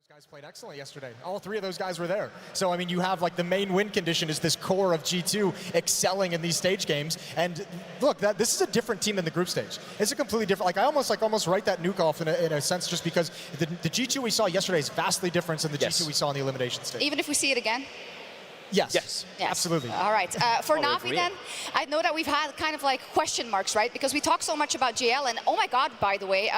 Guys played excellently yesterday. All three of those guys were there. So, I mean, you have like the main win condition is this core of G2 excelling in these stage games. And look, this is a different team than the group stage. It's a completely different, like I almost write that nuke off in a sense just because the G2 we saw yesterday is vastly different than the G2 we saw in the elimination stage. Even if we see it again? Yes, absolutely. All right. For NaVi then, I know that we've had kind of like question marks, right? Because we talk so much about GL, and oh my God, by the way,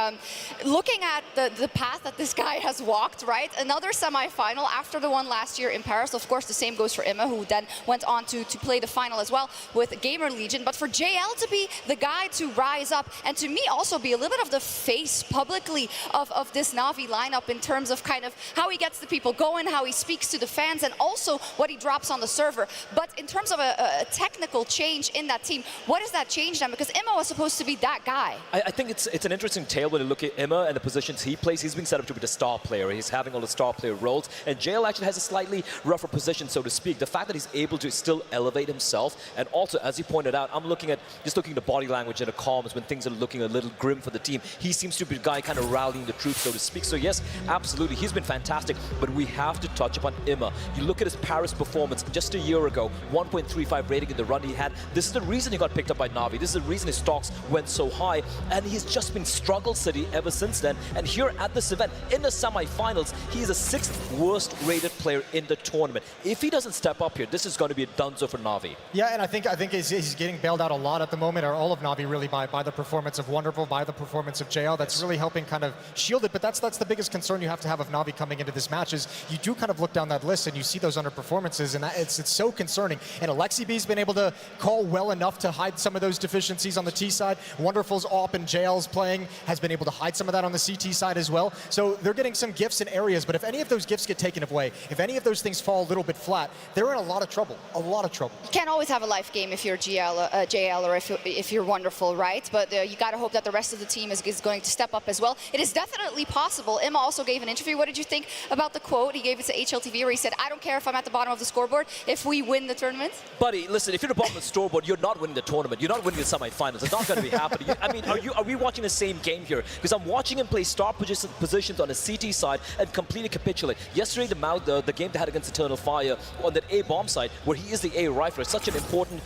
looking at the path that this guy has walked, right? Another semi-final after the one last year in Paris. Of course, the same goes for Emma, who then went on to play the final as well with Gamer Legion. But for JL to be the guy to rise up, and to me also be a little bit of the face publicly of this NaVi lineup in terms of kind of how he gets the people going, how he speaks to the fans, and also what he drops on the server. But in terms of a technical change in that team, what does that change then? Because Emma was supposed to be that guy. I think it's an interesting tale when you look at Emma and the positions he plays. He's being set up to be the star player. He's having all the star player roles. And JL actually has a slightly rougher position, so to speak. The fact that he's able to still elevate himself, and also, as you pointed out, I'm looking at the body language and the comms when things are looking a little grim for the team. He seems to be the guy kind of rallying the troops, so to speak. So yes, absolutely, he's been fantastic, but we have to touch upon Emma. You look at his Paris performance just a year ago, 1.35 rating in the run he had. This is the reason he got picked up by NaVi. This is the reason his stocks went so high, and he's just been struggle city ever since then. And here at this event, in the semi-finals, he is the 6th worst rated player in the tournament. If he doesn't step up here, this is going to be a dunzo for NaVi. Yeah, and I think he's getting bailed out a lot at the moment, or all of NaVi really, by the performance of Wonderful, by the performance of JL. That's really helping kind of shield it, but that's the biggest concern you have to have of NaVi coming into this match is you do kind of look down that list and you see those underperformances, and it's so concerning. And Alexi B's been able to call well enough to hide some of those deficiencies on the T side. Wonderful's op and JL's playing has been able to hide some of that on the CT side as well. So they're getting some gifts in areas, but if any of those gifts get taken away, if any of those things fall a little bit flat, they're in a lot of trouble, You can't always have a life game if you're JL or if you're Wonderful, right? But you got to hope that the rest of the team is going to step up as well. It is definitely possible. Emma also gave an interview. What did you think about the quote? He gave it to HLTV where he said, I don't care if I'm at the bottom of the scoreboard if we win the tournament. Buddy, listen, if you're at the bottom of the scoreboard, you're not winning the tournament. You're not winning the semi-finals. It's not going to be happening. I mean, are we watching the same game here? Because I'm watching him play star positions on the CT side and completely capitulate. Yesterday, the game they had against Eternal Fire on that A bomb side, where he is the A rifler, such an important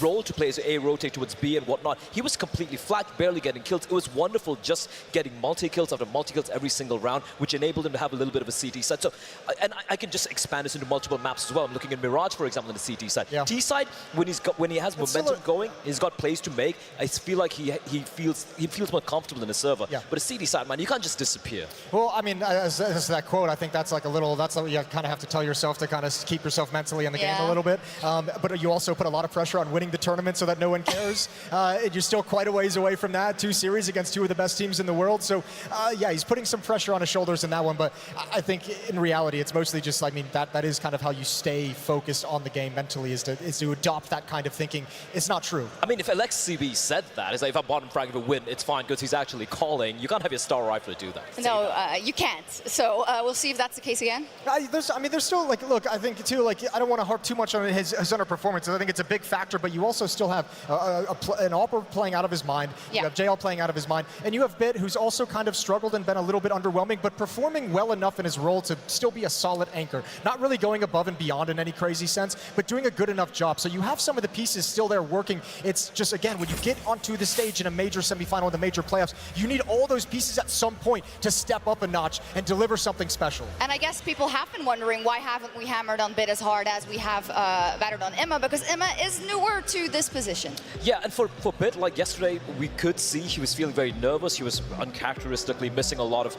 role to play as A rotate towards B and whatnot. He was completely flat, barely getting kills. It was wonderful just getting multi-kills after multi-kills every single round, which enabled him to have a little bit of a CT side. So, and I can just expand this into multiple maps as well. I'm looking at Mirage, for example, on the CT side. Yeah. T side, when he has momentum going, he's got plays to make. I feel like he feels more comfortable in the server. Yeah. But a CT side, man, you can't just disappear. Well, I mean, as that quote, I think that's like that's what you kind of have to tell yourself to kind of keep yourself mentally in the game a little bit. But you also put a lot of pressure on winning the tournament so that no one cares. You're still quite a ways away from that. 2 series against 2 of the best teams in the world. So yeah, he's putting some pressure on his shoulders in that one. But I think in reality, it's mostly just, I mean, that is kind of how you stay focused on the game mentally, is to adopt that kind of thinking. It's not true. I mean, if CB said that, it's like if I'm bottom frag of a win, it's fine because he's actually calling. You can't have your star rifler do that. No, you can't. So we'll see if that's the case again. There's still, like, look, I think too, like, I don't want to harp too much on his underperformance. I think it's a big factor, but you also still have an Opera playing out of his mind. You have JL playing out of his mind, and you have Bit, who's also kind of struggled and been a little bit underwhelming, but performing well enough in his role to still be a solid anchor. Not really going above and beyond in any crazy sense, but doing a good enough job. So you have some of the pieces still there working. It's just, again, when you get onto the stage in a major semifinal in the major playoffs, you need all those pieces at some point to step up a notch and deliver something special. And I guess people have been wondering, why haven't we hammered on Bit as hard as we have battered on Emma? Because Emma is newer to this position. Yeah, and for Bit, like yesterday, we could see he was feeling very nervous. He was uncharacteristically missing a lot of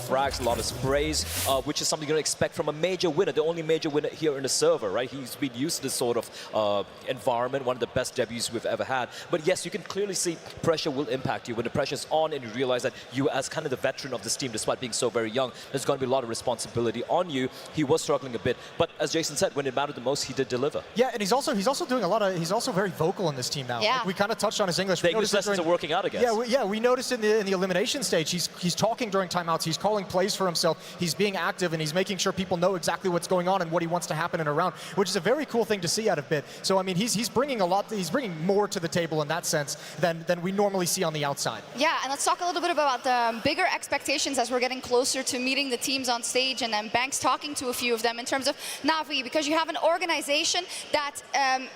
frags, a lot of sprays, which is something you're going to expect from a major winner, the only major winner here in the server, right? He's been used to this sort of environment, one of the best debuts we've ever had. But yes, you can clearly see pressure will impact you. When the pressure's on and you realize that you, as kind of the veteran of this team, despite being so very young, there's going to be a lot of responsibility on you. He was struggling a bit, but as Jason said, when it mattered the most, he did deliver. Yeah, and he's also doing a lot of, he's also very vocal in this team now. Yeah. Like, we kind of touched on his English. The English lessons are working out, I guess. Yeah, we noticed in the elimination stage, he's talking during timeouts, he's calling plays for himself, he's being active, and he's making sure people know exactly what's going on and what he wants to happen in a around, which is a very cool thing to see out of Bit. So I mean, he's bringing a lot. He's bringing more to the table in that sense than we normally see on the outside. Yeah, and let's talk a little bit about the bigger expectations as we're getting closer to meeting the teams on stage, and then Banks talking to a few of them in terms of NaVi, because you have an organization that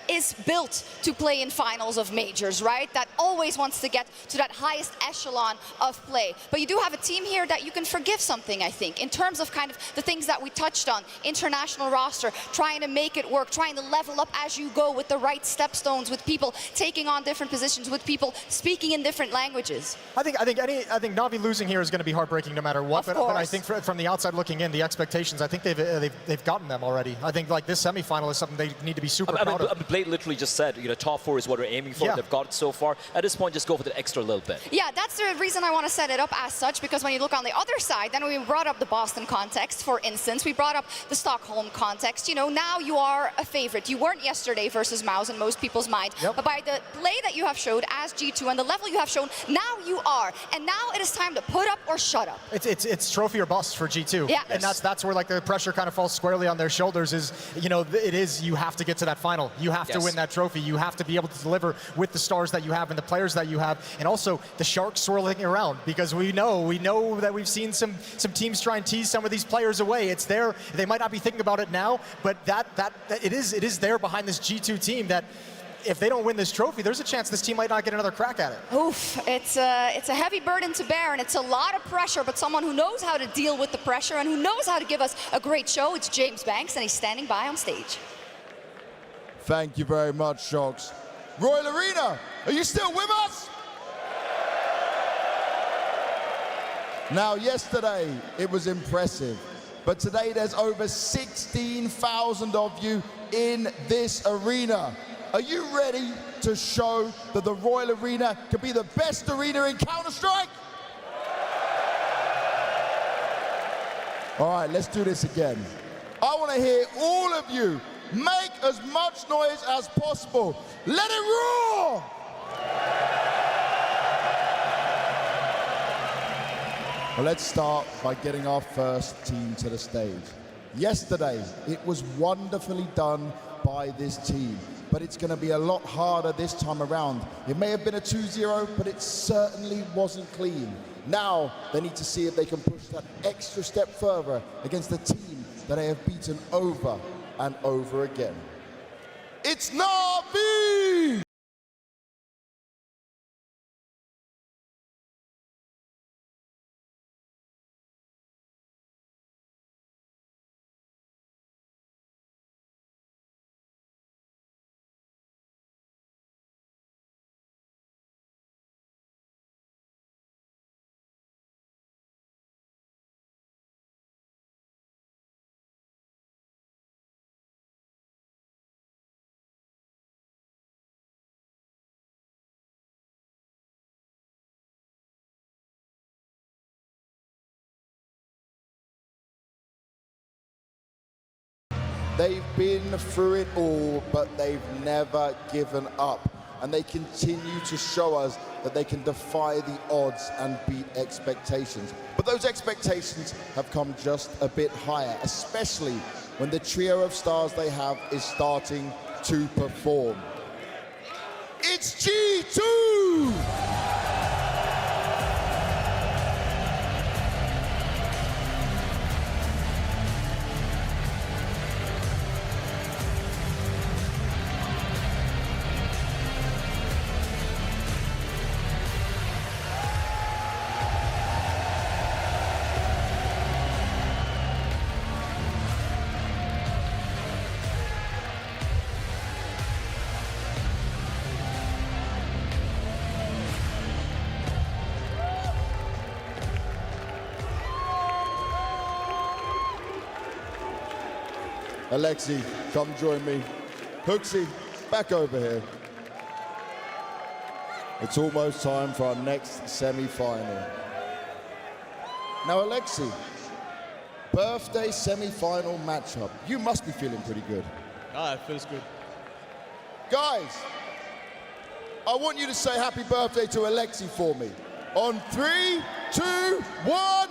is built to play in finals of majors, right? That always wants to get to that highest echelon of play. But you do have a team here that you can forgive something, I think, in terms of kind of the things that we touched on, international roster, trying to make it work, trying to level up as you go with the right stepstones, with people taking on different positions, with people speaking in different languages. I think NaVi losing here is going to be heartbreaking no matter what. But I think from the outside looking in, the expectations, I think they've gotten them already. I think like this semifinal is something they need to be super proud of. Blade literally just said, you know, top 4 is what we're aiming for. Yeah. They've got it so far. At this point, just go for the extra little bit. Yeah, that's the reason I want to set it up as such, because when you look on the other side, then we brought up the Boston context, for instance. We brought up the Stockholm context. You know, now you are a favorite. You weren't yesterday versus Mouse in most people's mind. Yep. But by the play that you have showed as G2 and the level you have shown, now you are. And now it is time to put up or shut up. It's trophy or bust for G2. Yeah. And that's where like the pressure kind of falls squarely on their shoulders is, you know, you have to get to that final. You have to win that trophy. You have to be able to deliver with the stars that you have and the players that you have. And also the sharks swirling around, because we know that we've seen some teams try and tease some of these players away. It's there. They might not be thinking about it now, but it is there behind this G2 team that if they don't win this trophy, there's a chance this team might not get another crack at it. Oof, it's a heavy burden to bear, and it's a lot of pressure, but someone who knows how to deal with the pressure and who knows how to give us a great show, it's James Banks, and he's standing by on stage. Thank you very much, Shocks. Royal Arena, are you still with us? Now, yesterday, it was impressive, but today there's over 16,000 of you in this arena. Are you ready to show that the Royal Arena can be the best arena in Counter-Strike? All right, let's do this again. I want to hear all of you make as much noise as possible. Let it roar! Well, let's start by getting our first team to the stage. Yesterday, it was wonderfully done by this team, but it's going to be a lot harder this time around. It may have been a 2-0, but it certainly wasn't clean. Now, they need to see if they can push that extra step further against the team that they have beaten over and over again. It's NaVi! They've been through it all, but they've never given up. And they continue to show us that they can defy the odds and beat expectations. But those expectations have come just a bit higher, especially when the trio of stars they have is starting to perform. It's G2! Alexi, come join me. Hooksy, back over here. It's almost time for our next semi-final. Now, Alexi, birthday semi-final matchup. You must be feeling pretty good. Ah, it feels good. Guys, I want you to say happy birthday to Alexi for me. On 3, 2, 1.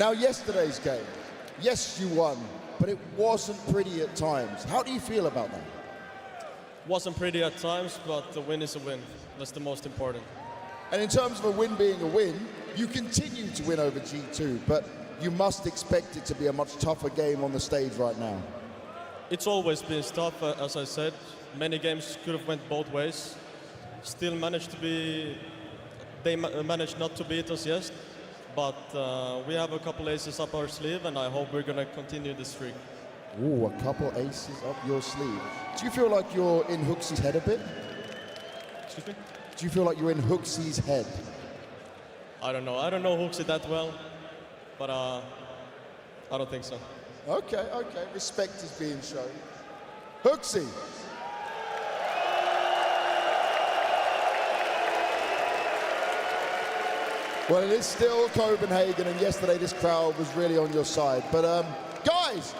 Now, yesterday's game, yes, you won, but it wasn't pretty at times. How do you feel about that? Wasn't pretty at times, but the win is a win. That's the most important. And in terms of a win being a win, you continue to win over G2, but you must expect it to be a much tougher game on the stage right now. It's always been tough, as I said. Many games could have went both ways. Still managed to be, they managed not to beat us, yes. But we have a couple aces up our sleeve, and I hope we're going to continue this streak. Ooh, a couple aces up your sleeve. Do you feel like you're in Hooksy's head a bit? Excuse me? Do you feel like you're in Hooksy's head? I don't know. I don't know Hooksy that well, but I don't think so. Okay, okay. Respect is being shown. Hooksy. Well, it is still Copenhagen, and yesterday this crowd was really on your side. But guys,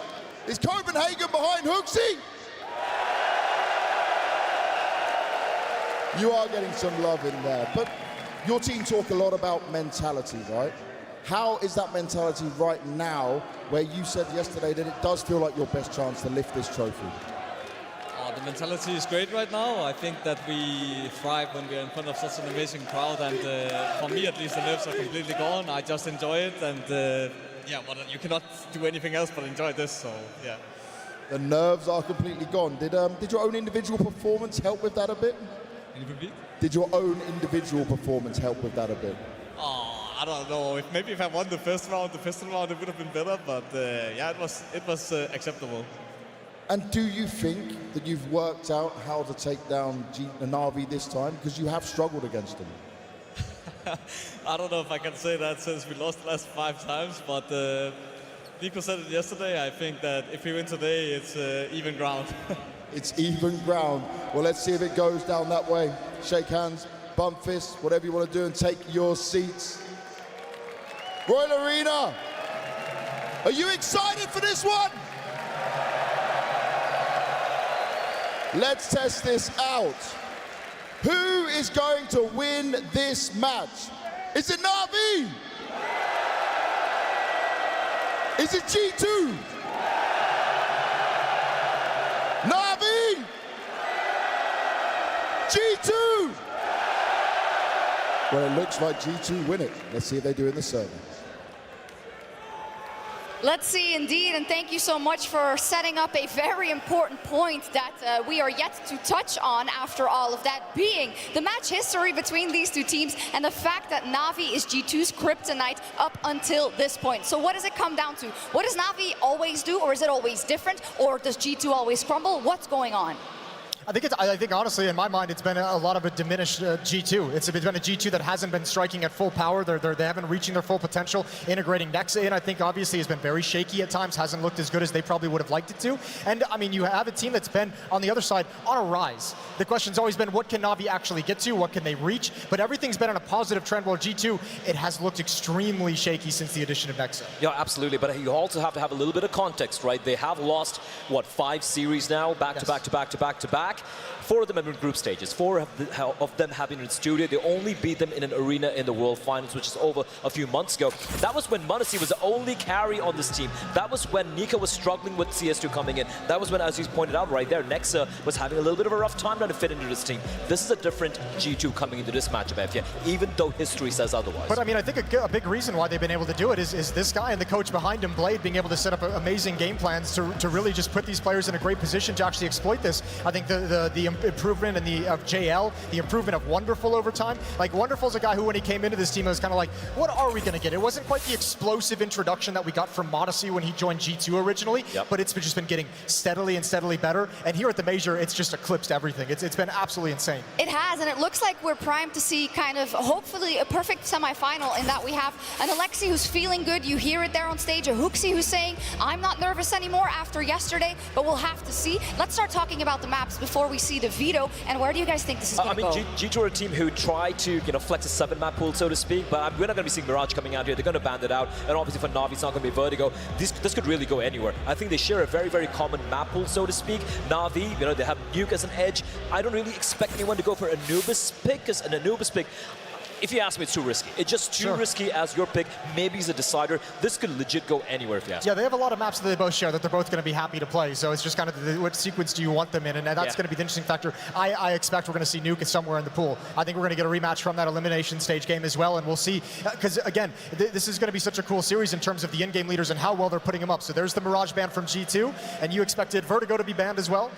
is Copenhagen behind Hooksy? You are getting some love in there, but your team talk a lot about mentality, right? How is that mentality right now, where you said yesterday that it does feel like your best chance to lift this trophy? The mentality is great right now. I think that we thrive when we're in front of such an amazing crowd, and for me at least the nerves are completely gone. I just enjoy it, and yeah, well, you cannot do anything else but enjoy this, so yeah. The nerves are completely gone. Did your own individual performance help with that a bit? Can you repeat? Did your own individual performance help with that a bit? Oh, I don't know. Maybe if I won the first round, it would have been better, but yeah, it was acceptable. And do you think that you've worked out how to take down NaVi this time? Because you have struggled against him. I don't know if I can say that since we lost the last 5 times, but Nico said it yesterday. I think that if we win today, it's even ground. It's even ground. Well, let's see if it goes down that way. Shake hands, bump fists, whatever you want to do, and take your seats. Royal Arena, are you excited for this one? Let's test this out. Who is going to win this match? Is it NaVi? Is it G2? NaVi? G2? Well, it looks like G2 win it. Let's see if they do in the survey. Let's see, indeed, and thank you so much for setting up a very important point that we are yet to touch on after all of that, being the match history between these two teams and the fact that NaVi is G2's kryptonite up until this point. So what does it come down to? What does NaVi always do, or is it always different, or does G2 always crumble? What's going on? I think honestly, in my mind, it's been a lot of a diminished G2. It's been a G2 that hasn't been striking at full power. They haven't reaching their full potential. Integrating Nexa in, I think, obviously has been very shaky at times, hasn't looked as good as they probably would have liked it to. And, I mean, you have a team that's been, on the other side, on a rise. The question's always been, what can NaVi actually get to? What can they reach? But everything's been on a positive trend, while G2, it has looked extremely shaky since the addition of Nexa. Yeah, absolutely. But you also have to have a little bit of context, right? They have lost, what, 5 series now, back to back to back to back to back. 4 of them have been group stages. 4 of them have been in studio. They only beat them in an arena in the World Finals, which is over a few months ago. That was when m0NESY was the only carry on this team. That was when Nika was struggling with CS2 coming in. That was when, as you pointed out right there, Nexa was having a little bit of a rough time trying to fit into this team. This is a different G2 coming into this matchup, FJ, even though history says otherwise. But I mean, I think a big reason why they've been able to do it is this guy and the coach behind him, Blade, being able to set up amazing game plans to really just put these players in a great position to actually exploit this. I think the improvement in of JL, the improvement of Wonderful over time. Like, Wonderful's a guy who, when he came into this team, it was kind of like, what are we going to get? It wasn't quite the explosive introduction that we got from m0NESY when he joined G2 originally, but it's just been getting steadily and steadily better. And here at the Major, it's just eclipsed everything. It's been absolutely insane. It has, and it looks like we're primed to see kind of, hopefully, a perfect semifinal in that we have an Alexi who's feeling good. You hear it there on stage, a Hooksy who's saying, I'm not nervous anymore after yesterday, but we'll have to see. Let's start talking about the maps before we see the veto. And where do you guys think this is going to go? G2 are a team who try to, flex a 7-map pool, so to speak, but we're not going to be seeing Mirage coming out here. They're going to band it out, and obviously for NaVi, it's not going to be Vertigo. This could really go anywhere. I think they share a very, very common map pool, so to speak. NaVi, they have Nuke as an edge. I don't really expect anyone to go for Anubis pick, because an Anubis pick, if you ask me, it's too risky. It's just too Sure. risky as your pick. Maybe he's a decider. This could legit go anywhere if you ask me. Yeah, they have a lot of maps that they both share that they're both going to be happy to play. So it's just kind of what sequence do you want them in, and that's going to be the interesting factor. I expect we're going to see Nuke somewhere in the pool. I think we're going to get a rematch from that elimination stage game as well, and we'll see. Because again, this is going to be such a cool series in terms of the in-game leaders and how well they're putting them up. So there's the Mirage ban from G2, and you expected Vertigo to be banned as well.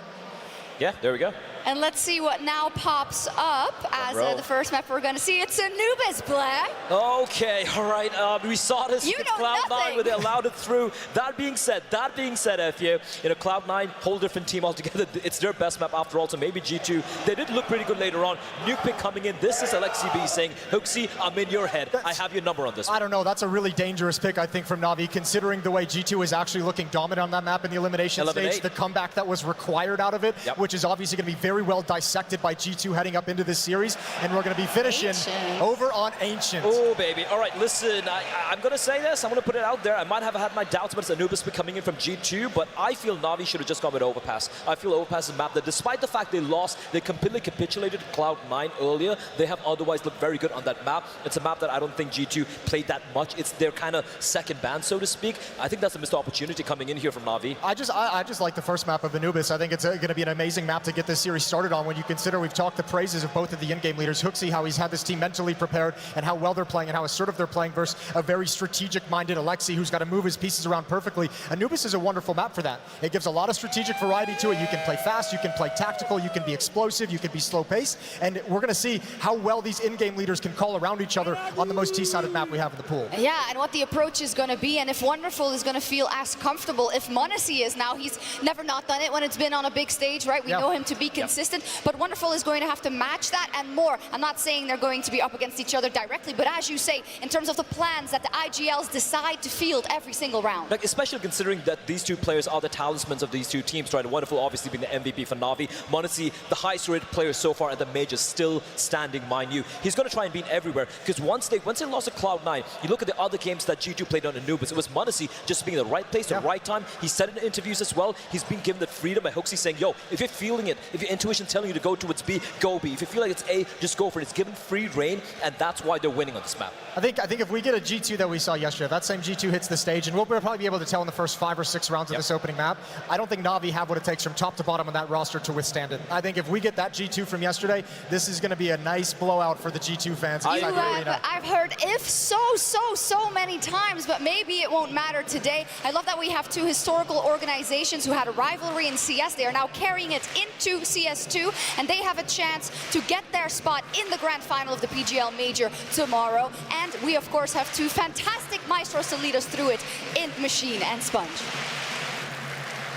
Yeah, there we go. And let's see what now pops up as the first map we're going to see. It's Anubis, Blair. Okay, all right. We saw this You with know Cloud9 nothing. where they allowed it through. That being said, FU, Cloud9, whole different team altogether. It's their best map after all, so maybe G2. They did look pretty good later on. Nuke pick coming in. This is Alexi B saying, Hoaxy, I'm in your head. I have your number on this one. I don't know. That's a really dangerous pick, I think, from Navi, considering the way G2 is actually looking dominant on that map in the elimination stage. The comeback that was required out of it, which is obviously going to be very well dissected by G2 heading up into this series, and we're going to be finishing over on Ancient. Oh, baby. All right, listen, I'm going to say this. I'm going to put it out there. I might have had my doubts, but it's Anubis coming in from G2, but I feel Navi should have just gone with Overpass. I feel Overpass is a map that, despite the fact they lost, they completely capitulated to Cloud9 earlier. They have otherwise looked very good on that map. It's a map that I don't think G2 played that much. It's their kind of second band, so to speak. I think that's a missed opportunity coming in here from Navi. I just like the first map of Anubis. I think it's going to be an amazing map to get this series started on when you consider we've talked the praises of both of the in-game leaders. Hoaxy, how he's had this team mentally prepared and how well they're playing and how assertive they're playing versus a very strategic-minded Alexi who's got to move his pieces around perfectly. Anubis is a wonderful map for that. It gives a lot of strategic variety to it. You can play fast, you can play tactical, you can be explosive, you can be slow-paced, and we're going to see how well these in-game leaders can call around each other on the most T-sided map we have in the pool. Yeah, and what the approach is going to be, and if Wonderful is going to feel as comfortable, if m0NESY is now, he's never not done it when it's been on a big stage, right? We know him to be consistent, but Wonderful is going to have to match that and more. I'm not saying they're going to be up against each other directly, but as you say, in terms of the plans that the IGLs decide to field every single round. Like, especially considering that these two players are the talismans of these two teams, right? Wonderful obviously being the MVP for Navi. m0NESY, the highest rated player so far at the majors, still standing, mind you. He's going to try and beat everywhere, because once they lost to Cloud9, you look at the other games that G2 played on Anubis, it was m0NESY just being in the right place, the right time. He said it in interviews as well. He's been given the freedom by Hoaxy saying, yo, if you're feeling it, if your intuition's telling you to go towards B, go B. If you feel like it's A, just go for it. It's given free reign, and that's why they're winning on this map. I think if we get a G2 that we saw yesterday, that same G2 hits the stage, and we'll probably be able to tell in the first 5 or 6 rounds of this opening map, I don't think Navi have what it takes from top to bottom on that roster to withstand it. I think if we get that G2 from yesterday, this is going to be a nice blowout for the G2 fans. I've heard if so many times, but maybe it won't matter today. I love that we have two historical organizations who had a rivalry in CS. They are now carrying it into CS2, and they have a chance to get their spot in the grand final of the PGL Major tomorrow. And we, of course, have two fantastic maestros to lead us through it in Machine and Sponge.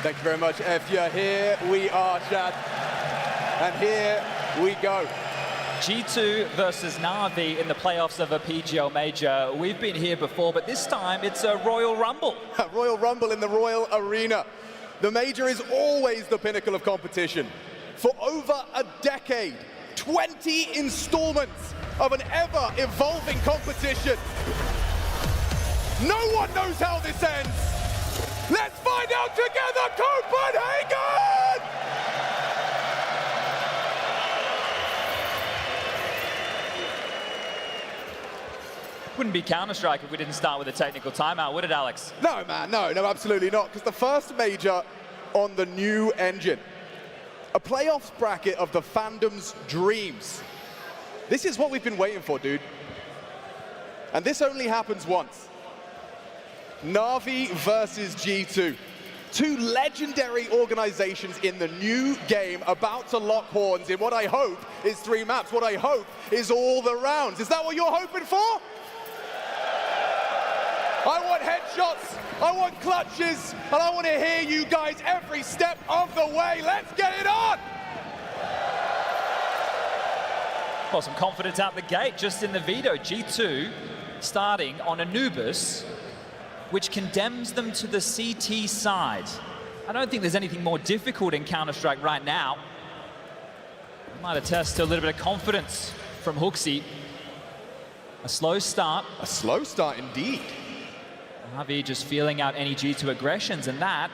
Thank you very much, FU. Here we are, chat. And here we go. G2 versus Navi in the playoffs of a PGL Major. We've been here before, but this time it's a Royal Rumble. Royal Rumble in the Royal Arena. The Major is always the pinnacle of competition. For over a decade, 20 installments of an ever-evolving competition. No one knows how this ends. Let's find out together, Copenhagen! Wouldn't be Counter-Strike if we didn't start with a technical timeout, would it, Alex? No, man, no, absolutely not. Because the first Major on the new engine. A playoffs bracket of the fandom's dreams. This is what we've been waiting for, dude. And this only happens once. Navi versus G2. Two legendary organizations in the new game about to lock horns in what I hope is 3 maps. What I hope is all the rounds. Is that what you're hoping for? I want headshots, I want clutches, and I want to hear you guys every step of the way. Let's get it on! Well, some confidence out the gate just in the veto. G2 starting on Anubis, which condemns them to the CT side. I don't think there's anything more difficult in Counter-Strike right now. Might attest to a little bit of confidence from Hoaxy. A slow start. A slow start indeed. NaVi just feeling out any G2 aggressions, and that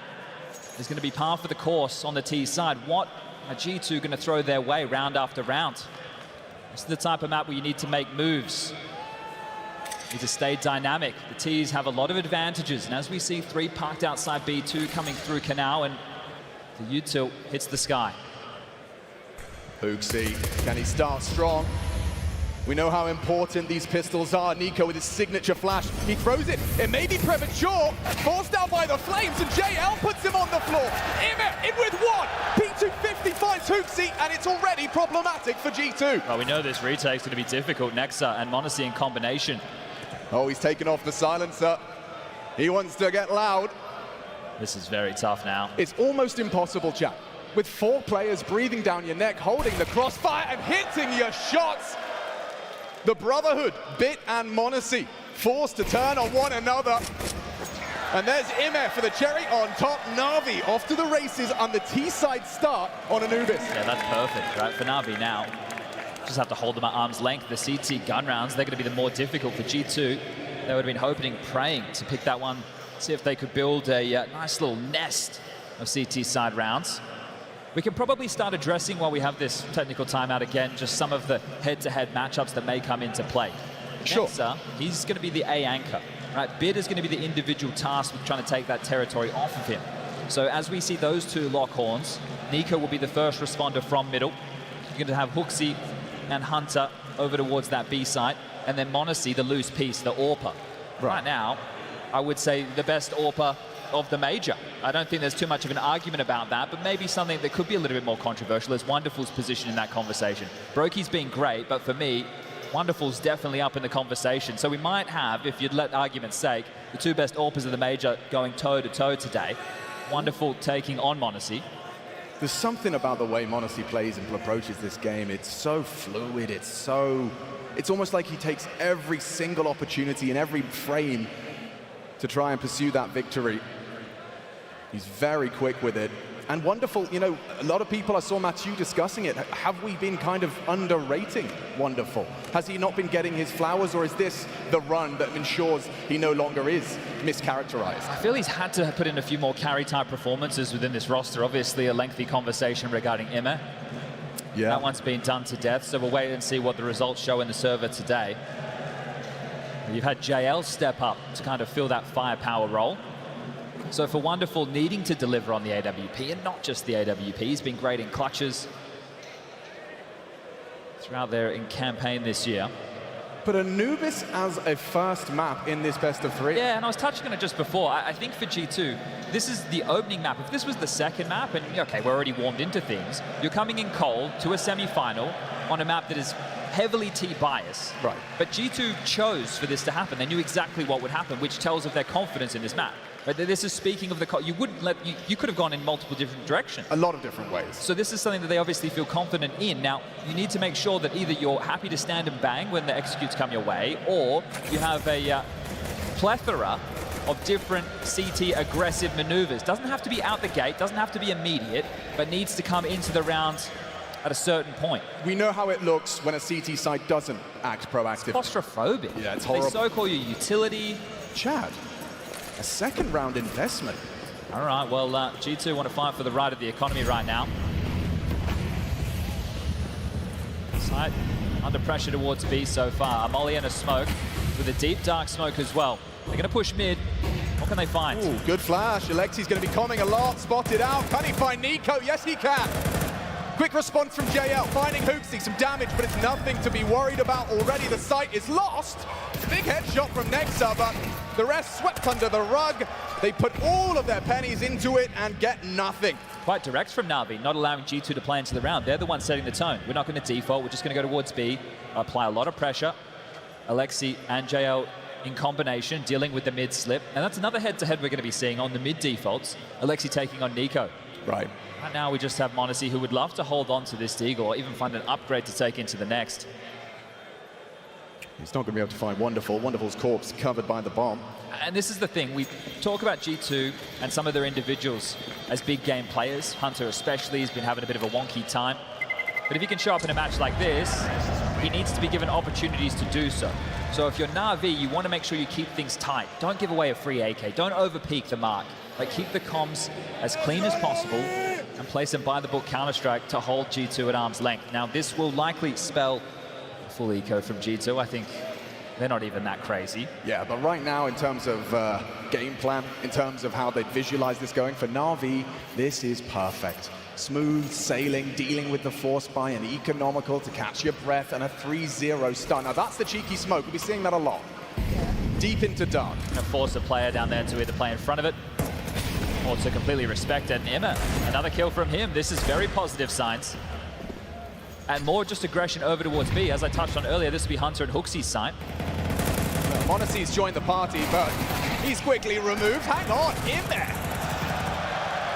is going to be par for the course on the T side. What are G2 going to throw their way round after round? This is the type of map where you need to make moves. You need to stay dynamic. The T's have a lot of advantages, and as we see 3 parked outside B2 coming through Canal, and the U-tilt hits the sky. Hooksy, can he start strong? We know how important these pistols are. NiKo with his signature flash. He throws it. It may be premature. Forced out by the flames, and JL puts him on the floor. Imer in with 1. P250 finds Hooksy, and it's already problematic for G2. Well, we know this retake's going to be difficult. Nexa and m0NESY in combination. Oh, he's taken off the silencer. He wants to get loud. This is very tough now. It's almost impossible, chat. With 4 players breathing down your neck, holding the crossfire and hitting your shots. The Brotherhood, Bit and m0NESY, forced to turn on one another. And there's Imer for the cherry on top. NaVi off to the races on the T-side start on Anubis. Yeah, that's perfect, right? For NaVi now, just have to hold them at arm's length. The CT gun rounds, they're going to be the more difficult for G2. They would have been hoping, praying to pick that one, see if they could build a nice little nest of CT side rounds. We can probably start addressing, while we have this technical timeout again, just some of the head-to-head matchups that may come into play. Sure. Nexa, he's going to be the A anchor, right? Bid is going to be the individual task with trying to take that territory off of him. So as we see those 2 lock horns, NiKo will be the first responder from middle. You're going to have Hooksy and Hunter over towards that B site, and then m0NESY, the loose piece, the AWPer. Right now, I would say the best AWPer of the major. I don't think there's too much of an argument about that, but maybe something that could be a little bit more controversial is Wonderful's position in that conversation. Brokey's been great, but for me, Wonderful's definitely up in the conversation. So we might have, if you'd let argument's sake, the 2 best AWPers of the major going toe-to-toe today. Wonderful taking on m0NESY. There's something about the way m0NESY plays and approaches this game. It's so fluid. It's almost like he takes every single opportunity in every frame to try and pursue that victory. He's very quick with it. And Wonderful, you know, a lot of people, I saw Mathieu discussing it. Have we been kind of underrating Wonderful? Has he not been getting his flowers, or is this the run that ensures he no longer is mischaracterized? I feel he's had to put in a few more carry-type performances within this roster. Obviously, a lengthy conversation regarding Imer. Yeah. That one's been done to death, so we'll wait and see what the results show in the server today. You've had JL step up to kind of fill that firepower role. So for Wonderful needing to deliver on the AWP, and not just the AWP, he's been great in clutches throughout there in campaign this year. But Anubis as a first map in this best of 3. Yeah, and I was touching on it just before. I think for G2, this is the opening map. If this was the second map, and okay, we're already warmed into things, you're coming in cold to a semi-final on a map that is heavily T-bias. Right. But G2 chose for this to happen. They knew exactly what would happen, which tells of their confidence in this map. Right? This is speaking of the... You wouldn't let... You could have gone in multiple different directions. A lot of different ways. So this is something that they obviously feel confident in. Now, you need to make sure that either you're happy to stand and bang when the executes come your way, or you have a plethora of different CT aggressive maneuvers. Doesn't have to be out the gate, doesn't have to be immediate, but needs to come into the round at a certain point. We know how it looks when a CT side doesn't act proactive. It's claustrophobic. Yeah, it's horrible. They so-call you utility. Chad, a second round investment. All right, well, G2 want to fight for the right of the economy right now. Side under pressure towards B so far. A molly and a smoke with a deep dark smoke as well. They're going to push mid. What can they find? Ooh, good flash. Alexi's going to be coming a lot. Spotted out. Can he find NiKo? Yes, he can. Quick response from JL, finding Hooksy, some damage, but it's nothing to be worried about already. The site is lost. Big headshot from Nexa, but the rest swept under the rug. They put all of their pennies into it and get nothing. Quite direct from NaVi, not allowing G2 to play into the round. They're the ones setting the tone. We're not going to default. We're just going to go towards B, apply a lot of pressure. Alexi and JL in combination, dealing with the mid slip. And that's another head-to-head we're going to be seeing on the mid defaults. Alexi taking on NiKo. Right. Right now we just have m0NESY, who would love to hold on to this Deagle or even find an upgrade to take into the next. He's not going to be able to find Wonderful. Wonderful's corpse covered by the bomb. And this is the thing, we talk about G2 and some of their individuals as big game players. Hunter especially has been having a bit of a wonky time. But if he can show up in a match like this, he needs to be given opportunities to do so. So if you're NaVi, you want to make sure you keep things tight. Don't give away a free AK. Don't over-peak the mark. Like, keep the comms as clean as possible and play some by-the-book Counter-Strike to hold G2 at arm's length. Now, this will likely spell full eco from G2. I think they're not even that crazy. Yeah, but right now, in terms of game plan, in terms of how they visualize this going, for NaVi, this is perfect. Smooth sailing, dealing with the force buy, and economical to catch your breath, and a 3-0 stun. Now that's the cheeky smoke. We'll be seeing that a lot. Deep into dark. Gonna force a player down there to either play in front of it or to completely respect it. And Emma, another kill from him. This is very positive signs. And more just aggression over towards B. As I touched on earlier, this will be Hunter and Hooksy's side. Monacy's joined the party, but he's quickly removed. Hang on, in there.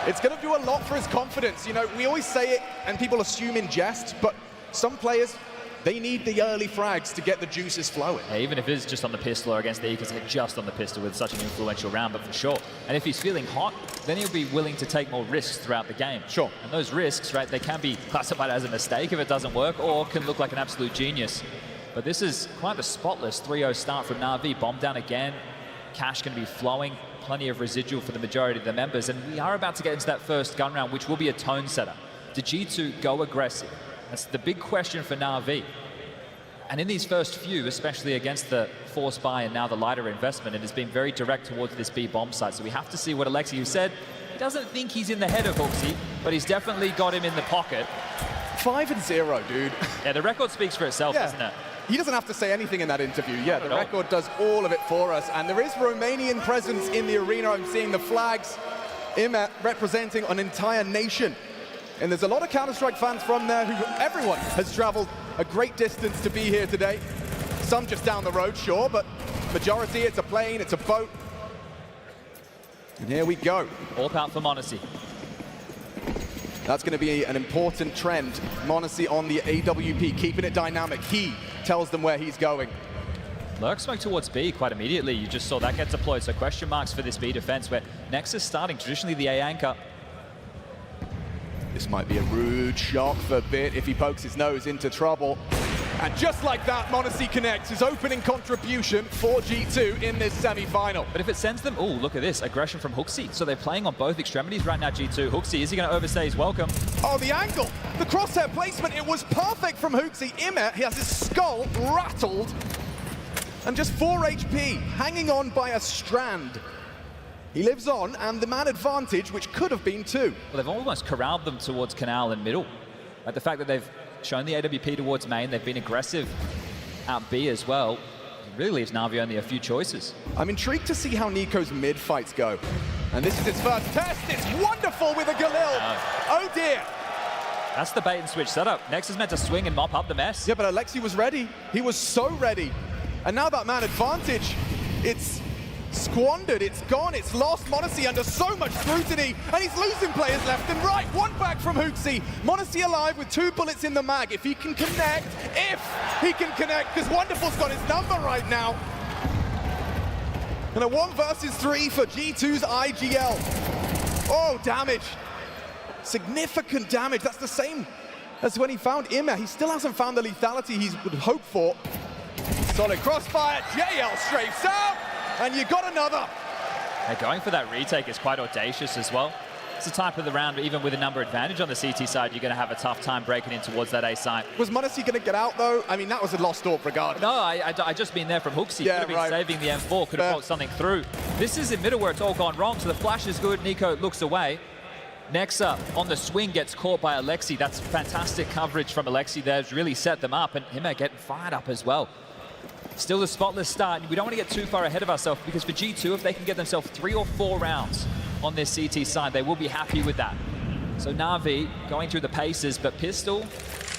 It's going to do a lot for his confidence. You know, we always say it, and people assume in jest, but some players, they need the early frags to get the juices flowing. Yeah, even if it's just on the pistol or against the Eagles, just on the pistol with such an influential round, but for sure. And if he's feeling hot, then he'll be willing to take more risks throughout the game. Sure. And those risks, right, they can be classified as a mistake if it doesn't work, or can look like an absolute genius. But this is quite a spotless 3-0 start from NaVi. Bomb down again. Cash going to be flowing. Plenty of residual for the majority of the members. And we are about to get into that first gun round, which will be a tone setter. Did G2 go aggressive? That's the big question for NaVi. And in these first few, especially against the force buy and now the lighter investment, it has been very direct towards this B bomb site. So we have to see what Alexi, who said he doesn't think he's in the head of Hooksy, but he's definitely got him in the pocket. 5-0, dude. Yeah, the record speaks for itself, doesn't it? He doesn't have to say anything in that interview. Yeah, the record does all of it for us. And there is Romanian presence in the arena. I'm seeing the flags. Imet representing an entire nation. And there's a lot of Counter-Strike fans from there who everyone has traveled a great distance to be here today. Some just down the road, sure, but majority, it's a plane, it's a boat. And here we go. All out for Monacy. That's going to be an important trend. Monacy on the AWP, keeping it dynamic. He tells them where he's going. Lurk smoke towards B quite immediately. You just saw that get deployed. So question marks for this B defense, where Nexus starting, traditionally the A anchor. This might be a rude shock for Bit if he pokes his nose into trouble. And just like that, Monacy connects his opening contribution for G2 in this semi-final. But if it sends them, oh, look at this, aggression from Hooksy. So they're playing on both extremities right now, G2. Hooksy, is he going to overstay his welcome? Oh, the angle, the crosshair placement, it was perfect from Hooksy. Imet, he has his skull rattled. And just 4 HP, hanging on by a strand. He lives on, and the man advantage, which could have been 2. Well, they've almost corralled them towards Canal and middle. Like the fact that they've shown the AWP towards main, they've been aggressive out B as well. It really leaves Na'Vi only a few choices. I'm intrigued to see how Nico's mid fights go. And this is his first test. It's wonderful with a Galil. Oh dear. That's the bait and switch setup. Nex is meant to swing and mop up the mess. Yeah, but Alexi was ready. He was so ready. And now that man advantage, it's squandered, it's gone, it's lost. Monacy under so much scrutiny, and he's losing players left and right. One back from Hooksy. Monacy alive with 2 bullets in the mag. If he can connect, because Wonderful's got his number right now. And a 1 versus 3 for G2's IGL. Oh, damage. Significant damage. That's the same as when he found Imet. He still hasn't found the lethality he would hope for. Solid crossfire. JL strafes out. And you got another. And going for that retake is quite audacious as well. It's the type of the round, even with a number advantage on the CT side, you're going to have a tough time breaking in towards that A site. Was Monacy going to get out, though? I mean, that was a lost AWP regardless. No, I just mean there from Hooksy. Yeah, could have been saving the M4, could have brought something through. This is in middle where it's all gone wrong, so the flash is good. Nico looks away. Nexa on the swing gets caught by Alexi. That's fantastic coverage from Alexi there. It's really set them up, and him getting fired up as well. Still a spotless start. We don't want to get too far ahead of ourselves, because for G2, if they can get themselves 3 or 4 rounds on this CT side, they will be happy with that. So Na'Vi going through the paces, but pistol,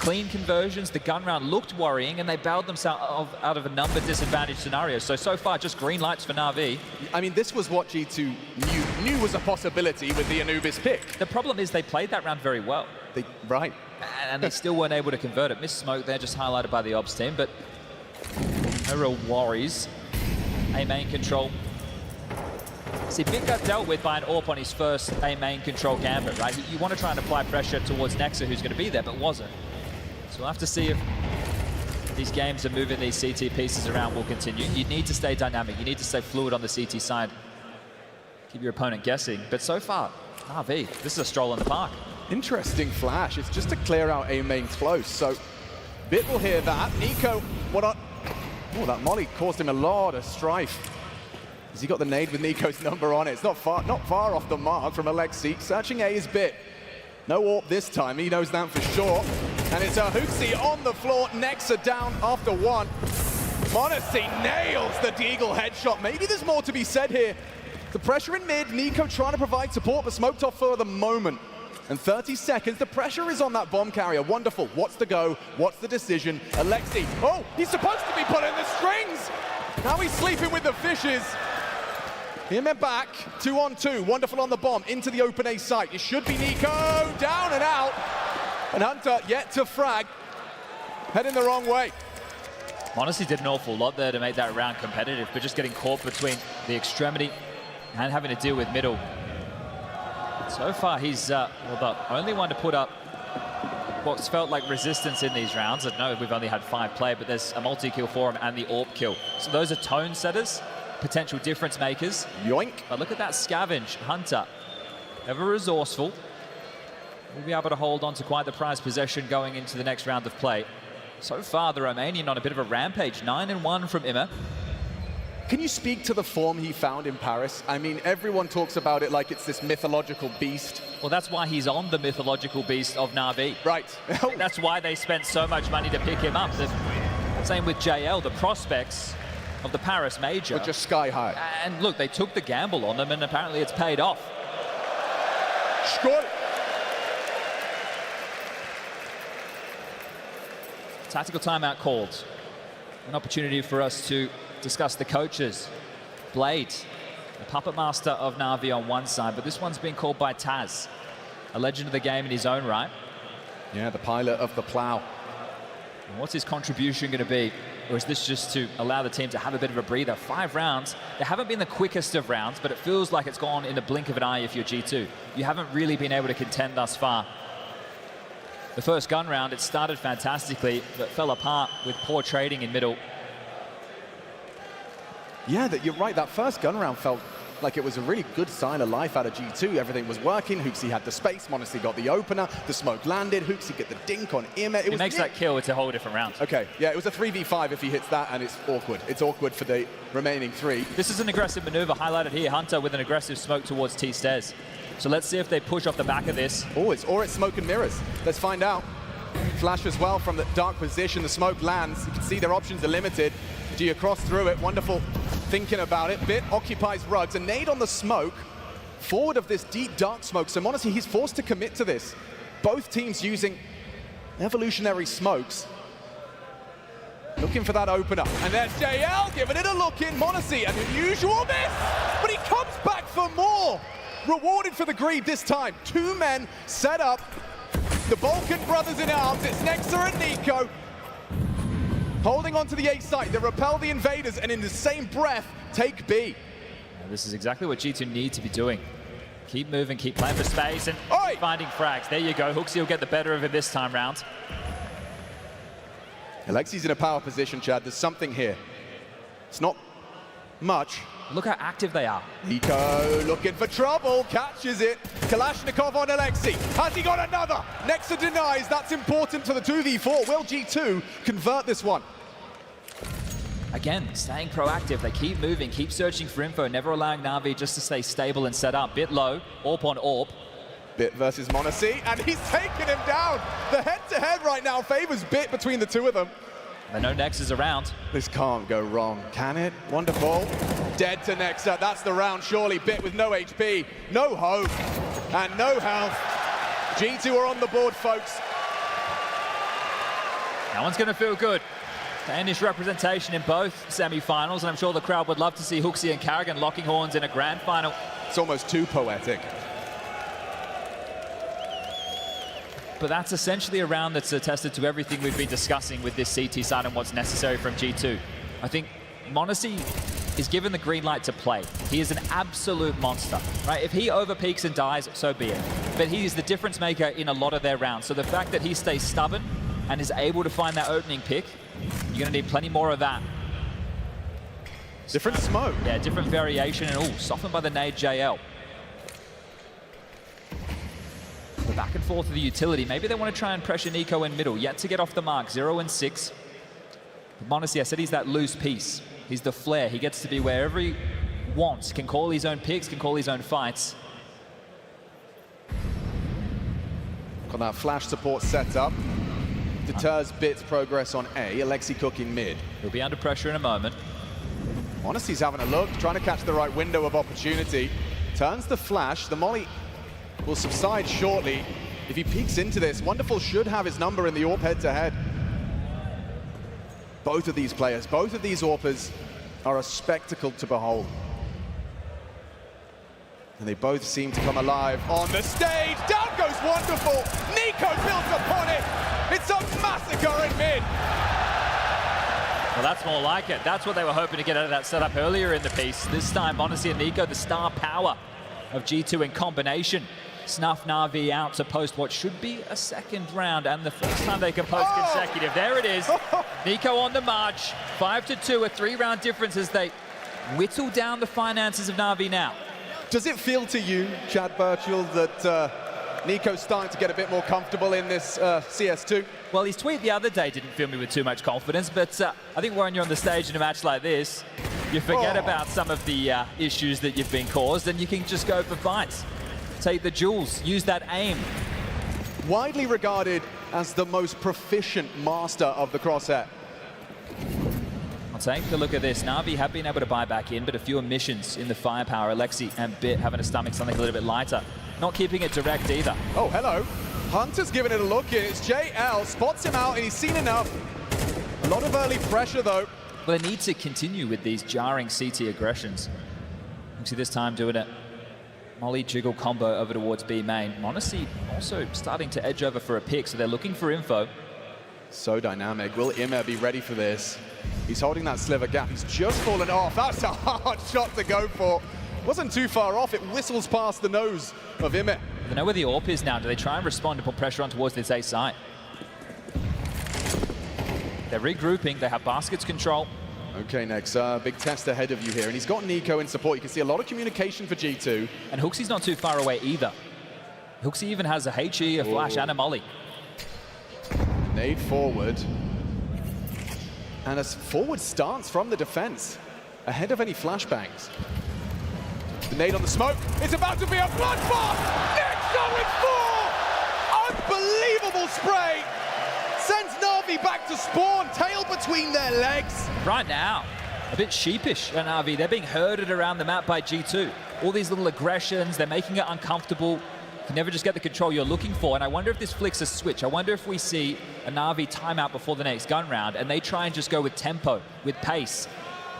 clean conversions, the gun round looked worrying, and they bailed themselves out of a number of disadvantaged scenarios. So far, just green lights for Na'Vi. I mean, this was what G2 knew was a possibility with the Anubis pick. The problem is they played that round very well. Right. And they still weren't able to convert it. Missed smoke there, just highlighted by the ops team, but no real worries. A main control. See, Bit got dealt with by an AWP on his first A main control gambit, right? You want to try and apply pressure towards Nexa, who's going to be there, but wasn't. So we'll have to see if these games of moving these CT pieces around will continue. You need to stay dynamic. You need to stay fluid on the CT side. Keep your opponent guessing. But so far, NaVi, this is a stroll in the park. Interesting flash. It's just to clear out A main close. So Bit will hear that. Nico, what a... Oh, that molly caused him a lot of strife. Has he got the nade with Nico's number on it? It's not far off the mark from Alexi. Searching A is Bit. No AWP this time, he knows that for sure. And it's Hootsie on the floor. Nexa down after one. m0NESY nails the Deagle headshot. Maybe there's more to be said here. The pressure in mid, Nico trying to provide support, but smoked off for the moment. And 30 seconds, the pressure is on that bomb carrier. Wonderful. What's the go? What's the decision? Alexi, oh, he's supposed to be pulling the strings. Now he's sleeping with the fishes. Him and back, 2-on-2. Wonderful on the bomb, into the open A site. It should be Nico, down and out. And Hunter yet to frag, heading the wrong way. m0NESY did an awful lot there to make that round competitive, but just getting caught between the extremity and having to deal with middle. So far, he's well, the only one to put up what's felt like resistance in these rounds. I know we've only had 5 play, but there's a multi-kill for him and the AWP kill. So those are tone setters, potential difference makers. Yoink. But look at that scavenge. Hunter, ever resourceful. We'll be able to hold on to quite the prized possession going into the next round of play. So far, the Romanian on a bit of a rampage. 9-1 from Imma. Can you speak to the form he found in Paris? I mean, everyone talks about it like it's this mythological beast. Well, that's why he's on the mythological beast of NaVi. Right. That's why they spent so much money to pick him up. Same with JL, the prospects of the Paris major. But just sky high. And look, they took the gamble on them, and apparently it's paid off. Score. Tactical timeout called. An opportunity for us to discuss the coaches. Blade, the puppet master of NaVi on one side, but this one's been called by Taz, a legend of the game in his own right. Yeah, the pilot of the plow. And what's his contribution going to be? Or is this just to allow the team to have a bit of a breather? 5 rounds. They haven't been the quickest of rounds, but it feels like it's gone in the blink of an eye if you're G2. You haven't really been able to contend thus far. The first gun round, it started fantastically, but fell apart with poor trading in middle. Yeah, you're right. That first gun round felt like it was a really good sign of life out of G2. Everything was working. Hootsie had the space. m0NESY got the opener. The smoke landed. Hootsie get the dink on Imma. It makes that kill. It's a whole different round. Okay, yeah, it was a 3v5 if he hits that, and it's awkward. It's awkward for the remaining 3. This is an aggressive maneuver highlighted here. Hunter with an aggressive smoke towards T-stairs. So let's see if they push off the back of this. Oh, it's smoke and mirrors. Let's find out. Flash as well from the dark position. The smoke lands. You can see their options are limited. Gia cross through it. Wonderful thinking about it. Bit occupies rugs. A nade on the smoke. Forward of this deep dark smoke. So m0NESY, he's forced to commit to this. Both teams using evolutionary smokes. Looking for that opener. And there's JL giving it a look in. m0NESY, an unusual miss. But he comes back for more. Rewarded for the greed this time. 2 men set up. The Balkan brothers in arms. It's Nexa and Nico. Holding on to the A site. They repel the invaders and in the same breath, take B. This is exactly what G2 need to be doing. Keep moving, keep playing for space, and finding frags. There you go. Hootsie will get the better of it this time round. Alexi's in a power position, Chad. There's something here. It's not much. Look how active they are. Nico looking for trouble, catches it. Kalashnikov on Alexi. Has he got another? Nexa denies. That's important to the 2v4. Will G2 convert this one? Again, staying proactive. They keep moving, keep searching for info, never allowing NaVi just to stay stable and set up. Bit low, AWP on AWP. Bit versus m0NESY, and he's taking him down. The head-to-head right now favors Bit between the 2 of them. They know Nex is around. This can't go wrong, can it? Wonderful. Dead to Nexa. That's the round, surely. Bit with no HP, no hope, and no health. G2 are on the board, folks. That one's going to feel good. Danish representation in both semi-finals, and I'm sure the crowd would love to see Hootsie and Carrigan locking horns in a grand final. It's almost too poetic. But that's essentially a round that's attested to everything we've been discussing with this CT side and what's necessary from G2. I think m0NESY is given the green light to play. He is an absolute monster, right? If he overpeaks and dies, so be it. But he is the difference maker in a lot of their rounds. So the fact that he stays stubborn and is able to find that opening pick, you're going to need plenty more of that. Different smoke. Yeah, different variation, and softened by the nade JL. The back and forth of the utility. Maybe they want to try and pressure Nico in middle. Yet to get off the mark, 0 and 6. But honestly, I said he's that loose piece. He's the flair. He gets to be wherever he wants. Can call his own picks, can call his own fights. Got that flash support set up. Deters Bit's progress on A. Alexi cooking mid. He'll be under pressure in a moment. Honesty's having a look, trying to catch the right window of opportunity. Turns the flash. The molly will subside shortly. If he peeks into this, Wonderful should have his number in the AWP head-to-head. Both of these players, both of these AWPers are a spectacle to behold. And they both seem to come alive on the stage. Down goes Wonderful. Nico builds upon it. It's a massacre in mid. Well, that's more like it. That's what they were hoping to get out of that setup earlier in the piece. This time, Monacy and Nico, the star power of G2 in combination. Snuff NaVi out to post what should be a second round, and the first time they can post consecutive. There it is. Nico on the march. 5-2, a 3-round difference as they whittle down the finances of NaVi now. Does it feel to you, Chad Birchall, that Nico's starting to get a bit more comfortable in this CS2? Well, his tweet the other day didn't fill me with too much confidence, but I think when you're on the stage in a match like this, you forget about some of the issues that you've been caused, and you can just go for fights. Take the jewels, use that aim. Widely regarded as the most proficient master of the crosshair. I'll take a look at this. NaVi have been able to buy back in, but a few omissions in the firepower. Alexi and Bit having to stomach something a little bit lighter. Not keeping it direct either. Oh, hello. Hunter's giving it a look in. It's JL, spots him out, and he's seen enough. A lot of early pressure, though. Well, they need to continue with these jarring CT aggressions. You see this time doing it. Molly jiggle combo over towards B main. Monacy also starting to edge over for a pick, so they're looking for info. So dynamic. Will Immer be ready for this? He's holding that sliver gap. He's just fallen off. That's a hard shot to go for. Wasn't too far off. It whistles past the nose of Immer. They know where the AWP is now. Do they try and respond and put pressure on towards this A site? They're regrouping. They have baskets control. Okay, next, big test ahead of you here. And he's got Nico in support. You can see a lot of communication for G2. And Hooksy's not too far away either. Hooksy even has a HE, a flash, and a molly. Nade forward. And a forward stance from the defense, ahead of any flashbangs. The nade on the smoke. It's about to be a bloodbath! Nixon with 4! Unbelievable spray! Sends NaVi back to spawn, tail between their legs. Right now, a bit sheepish at NaVi. They're being herded around the map by G2. All these little aggressions, they're making it uncomfortable. You can never just get the control you're looking for, and I wonder if this flicks a switch. I wonder if we see a NaVi timeout before the next gun round, and they try and just go with tempo, with pace.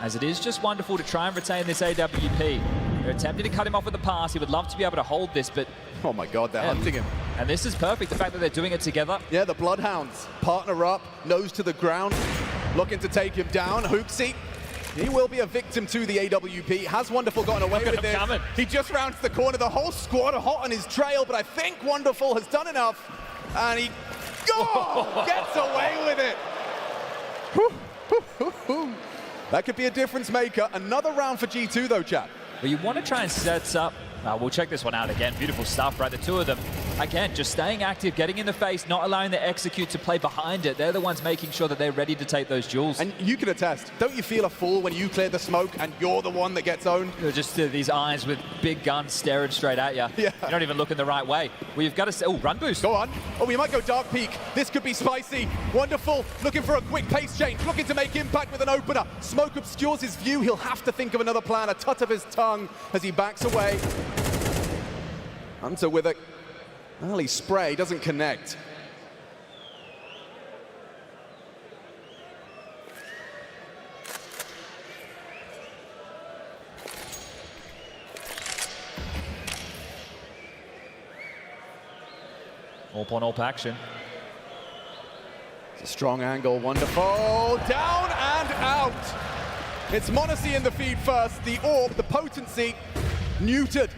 As it is just wonderful to try and retain this AWP. They're attempting to cut him off with the pass. He would love to be able to hold this, but... Oh my God, they're hunting him. And this is perfect, the fact that they're doing it together. Yeah, the Bloodhounds partner up, nose to the ground, looking to take him down. Hooksy, he will be a victim to the AWP. Has Wonderful gotten away with this? Coming. He just rounds the corner. The whole squad are hot on his trail, but I think Wonderful has done enough, and he gets away with it. That could be a difference maker. Another round for G2 though, chap. Well, you want to try and set up. We'll check this one out again. Beautiful stuff, right? The two of them, again, just staying active, getting in the face, not allowing the execute to play behind it. They're the ones making sure that they're ready to take those jewels. And you can attest, don't you feel a fool when you clear the smoke and you're the one that gets owned? Just these eyes with big guns staring straight at you. Yeah. You don't even look in the right way. Well, you've got to say, oh, run boost. Go on. Oh, we might go dark peak. This could be spicy. Wonderful, looking for a quick pace change, looking to make impact with an opener. Smoke obscures his view. He'll have to think of another plan, a tut of his tongue as he backs away. Hunter with a early spray, doesn't connect. AWP on AWP action. It's a strong angle, Wonderful. Down and out. It's Monacy in the feed first. The AWP, the potency, neutered.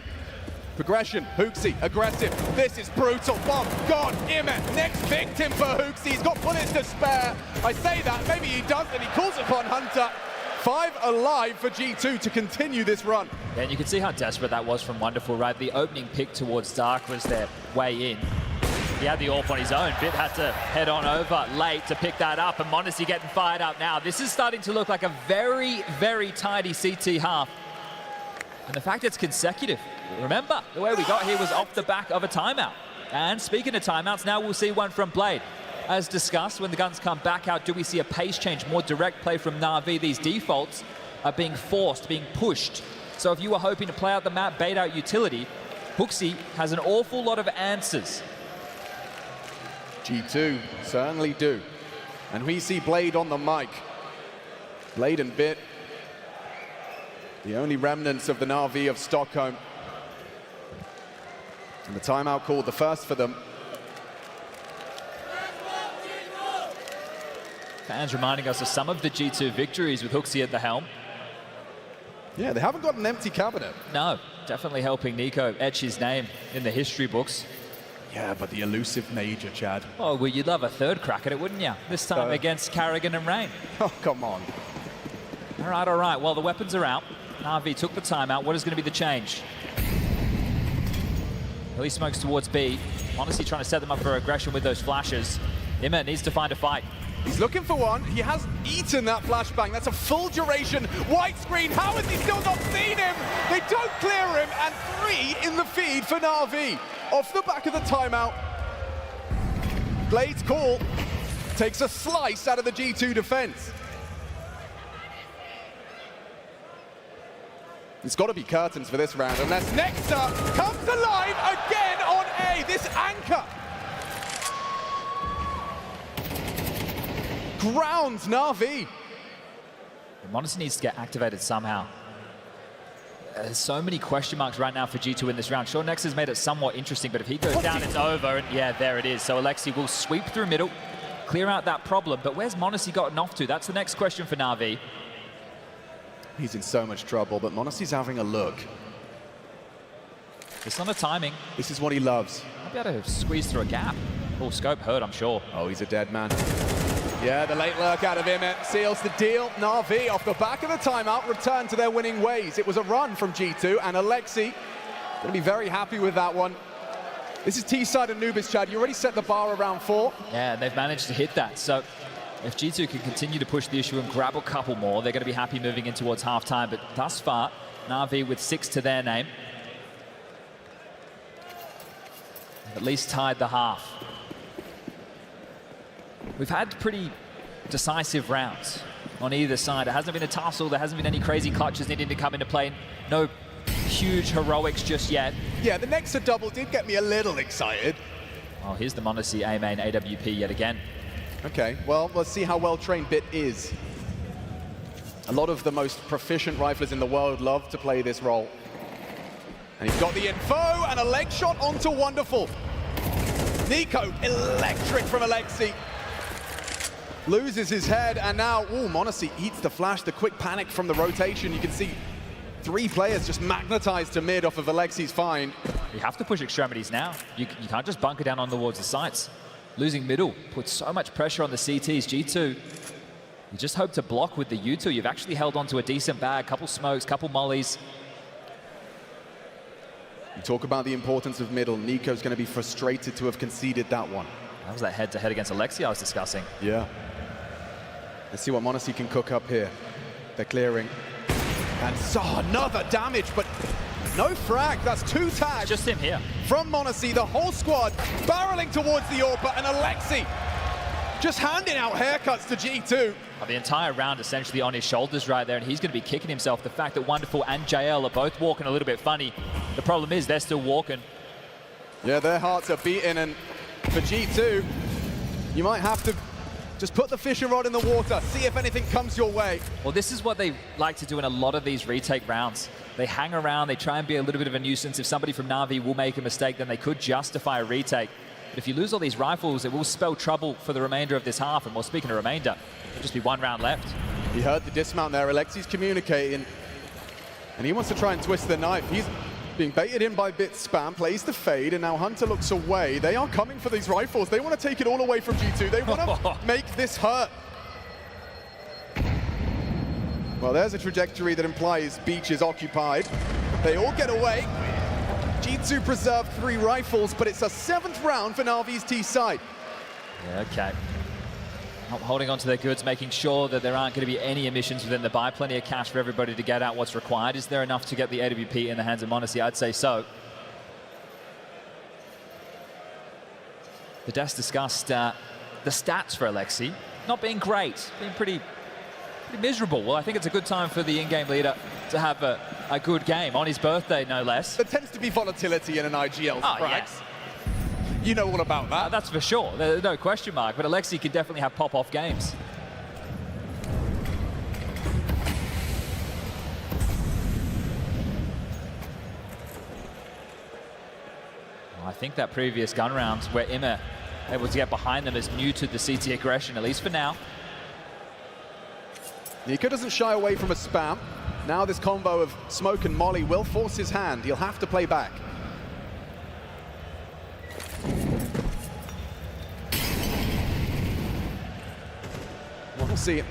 Progression, Hooksy, aggressive. This is brutal. Bomb, gone, Immer, next victim for Hooksy. He's got bullets to spare. I say that, maybe he doesn't. He calls upon Hunter. 5 alive for G2 to continue this run. Yeah, and you can see how desperate that was from Wonderful, right? The opening pick towards Dark was their way in. He had the AWP on his own. Bit had to head on over late to pick that up, and m0NESY getting fired up now. This is starting to look like a very, very tidy CT half. And the fact it's consecutive. Remember, the way we got here was off the back of a timeout. And speaking of timeouts, now we'll see one from Blade. As discussed, when the guns come back out, do we see a pace change, more direct play from NaVi? These defaults are being forced, being pushed. So if you were hoping to play out the map, bait out utility, HooXi has an awful lot of answers. G2 certainly do. And we see Blade on the mic. Blade and Bit, the only remnants of the NaVi of Stockholm. And the timeout called, the first for them. Fans reminding us of some of the G2 victories with HooXi at the helm. Yeah, they haven't got an empty cabinet. No, definitely helping Nico etch his name in the history books. Yeah, but the elusive Major, Chad. Oh, well, you'd love a third crack at it, wouldn't you? This time against Carrigan and Rain. Oh, come on. All right. Well, the weapons are out. NaVi took the timeout. What is going to be the change? Early smokes towards B. Honestly trying to set them up for aggression with those flashes. Imma needs to find a fight. He's looking for one. He has eaten that flashbang. That's a full duration white screen. How has he still not seen him? They don't clear him. And 3 in the feed for NaVi. Off the back of the timeout. Blade's call takes a slice out of the G2 defense. It's got to be curtains for this round, unless Nexa comes alive again on A. This anchor grounds NaVi. m0NESY needs to get activated somehow. There's so many question marks right now for G2 in this round. Sure, Nex has made it somewhat interesting, but if he goes down, it's over. And yeah, there it is. So Alexi will sweep through middle, clear out that problem. But where's m0NESY gotten off to? That's the next question for NaVi. He's in so much trouble, but m0NESY's having a look. It's on the timing. This is what he loves. Might be able to squeeze through a gap. Oh, scope hurt, I'm sure. Oh, he's a dead man. Yeah, the late lurk out of him seals the deal. NaVi, off the back of the timeout, return to their winning ways. It was a run from G2, and Alexi going to be very happy with that one. This is T-side Anubis, Chad. You already set the bar around 4. Yeah, they've managed to hit that. So if G2 can continue to push the issue and grab a couple more, they're going to be happy moving in towards halftime. But thus far, NaVi with 6 to their name. At least tied the half. We've had pretty decisive rounds on either side. It hasn't been a tussle. There hasn't been any crazy clutches needing to come into play. No huge heroics just yet. Yeah, the Nexa double did get me a little excited. Oh, here's the m0NESY A main AWP yet again. Okay, well, let's see how well-trained Bit is. A lot of the most proficient riflers in the world love to play this role. And he's got the info, and a leg shot onto Wonderful. Nico, electric from Alexi. Loses his head, and now, m0NESY eats the flash, the quick panic from the rotation. You can see 3 players just magnetized to mid off of Alexi's find. You have to push extremities now. You can't just bunker down on towards the sights. Losing middle puts so much pressure on the CTs. G2, you just hope to block with the U2. You've actually held on to a decent bag, couple smokes, couple mollies. You talk about the importance of middle. Nico's going to be frustrated to have conceded that one. That was that head-to-head against Alexi I was discussing. Yeah. Let's see what m0NESY can cook up here. They're clearing. And saw another damage, but no frag. That's 2 tags. Just him here. From m0NESY, the whole squad barreling towards the AWP, and Alexi just handing out haircuts to G2. The entire round essentially on his shoulders right there, and he's going to be kicking himself. The fact that Wonderful and JL are both walking a little bit funny. The problem is they're still walking. Yeah, their hearts are beating, and for G2, you might have to just put the fishing rod in the water, see if anything comes your way. Well, this is what they like to do in a lot of these retake rounds. They hang around, they try and be a little bit of a nuisance. If somebody from NaVi will make a mistake, then they could justify a retake. But if you lose all these rifles, it will spell trouble for the remainder of this half. And well, speaking of remainder, there'll just be 1 round left. He heard the dismount there. Alexi's communicating, and he wants to try and twist the knife. He's being baited in by Bit spam, plays the fade, and now Hunter looks away. They are coming for these rifles. They want to take it all away from G2. They want to make this hurt. Well, there's a trajectory that implies beach is occupied. They all get away. G2 preserved 3 rifles, but it's a 7th round for NaVi's T side. Yeah, okay. Holding on to their goods, making sure that there aren't going to be any emissions within the buy. Plenty of cash for everybody to get out what's required. Is there enough to get the AWP in the hands of m0NESY? I'd say so. The Des discussed the stats for Alexi. Not being great, being pretty miserable. Well, I think it's a good time for the in-game leader to have a good game on his birthday, no less. There tends to be volatility in an IGL, Oh, Frags. yes. You know all about that. That's for sure. There's no question mark. But Alexi could definitely have pop-off games. Well, I think that previous gun round where Imma able to get behind them is neutered the CT aggression, at least for now. NiKo doesn't shy away from a spam. Now this combo of Smoke and Molly will force his hand. He'll have to play back. We'll see it.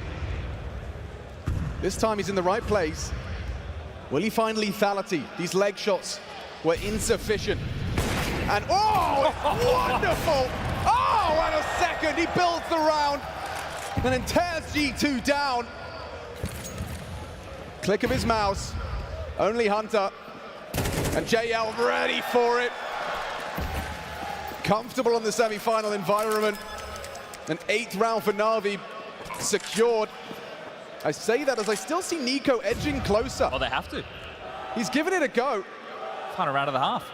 This time he's in the right place. Will he find lethality? These leg shots were insufficient. And oh, wonderful! Oh, and a second, he builds the round and then tears G2 down. Click of his mouse, only Hunter, and JL ready for it. Comfortable on the semi-final environment. An 8th round for NaVi secured. I say that as I still see NiKo edging closer. Well, they have to. He's given it a go. Final round of the half.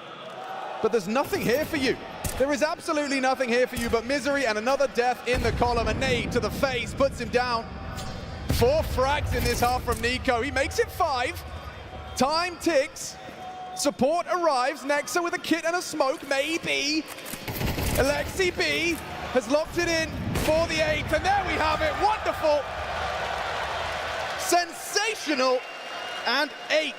But there's nothing here for you. There is absolutely nothing here for you but misery and another death in the column. A nade to the face puts him down. 4 frags in this half from NiKo. He makes it 5. Time ticks. Support arrives. Nexa with a kit and a smoke, maybe. Alexi B has locked it in for the 8th, and there we have it. Wonderful. Sensational. And 8.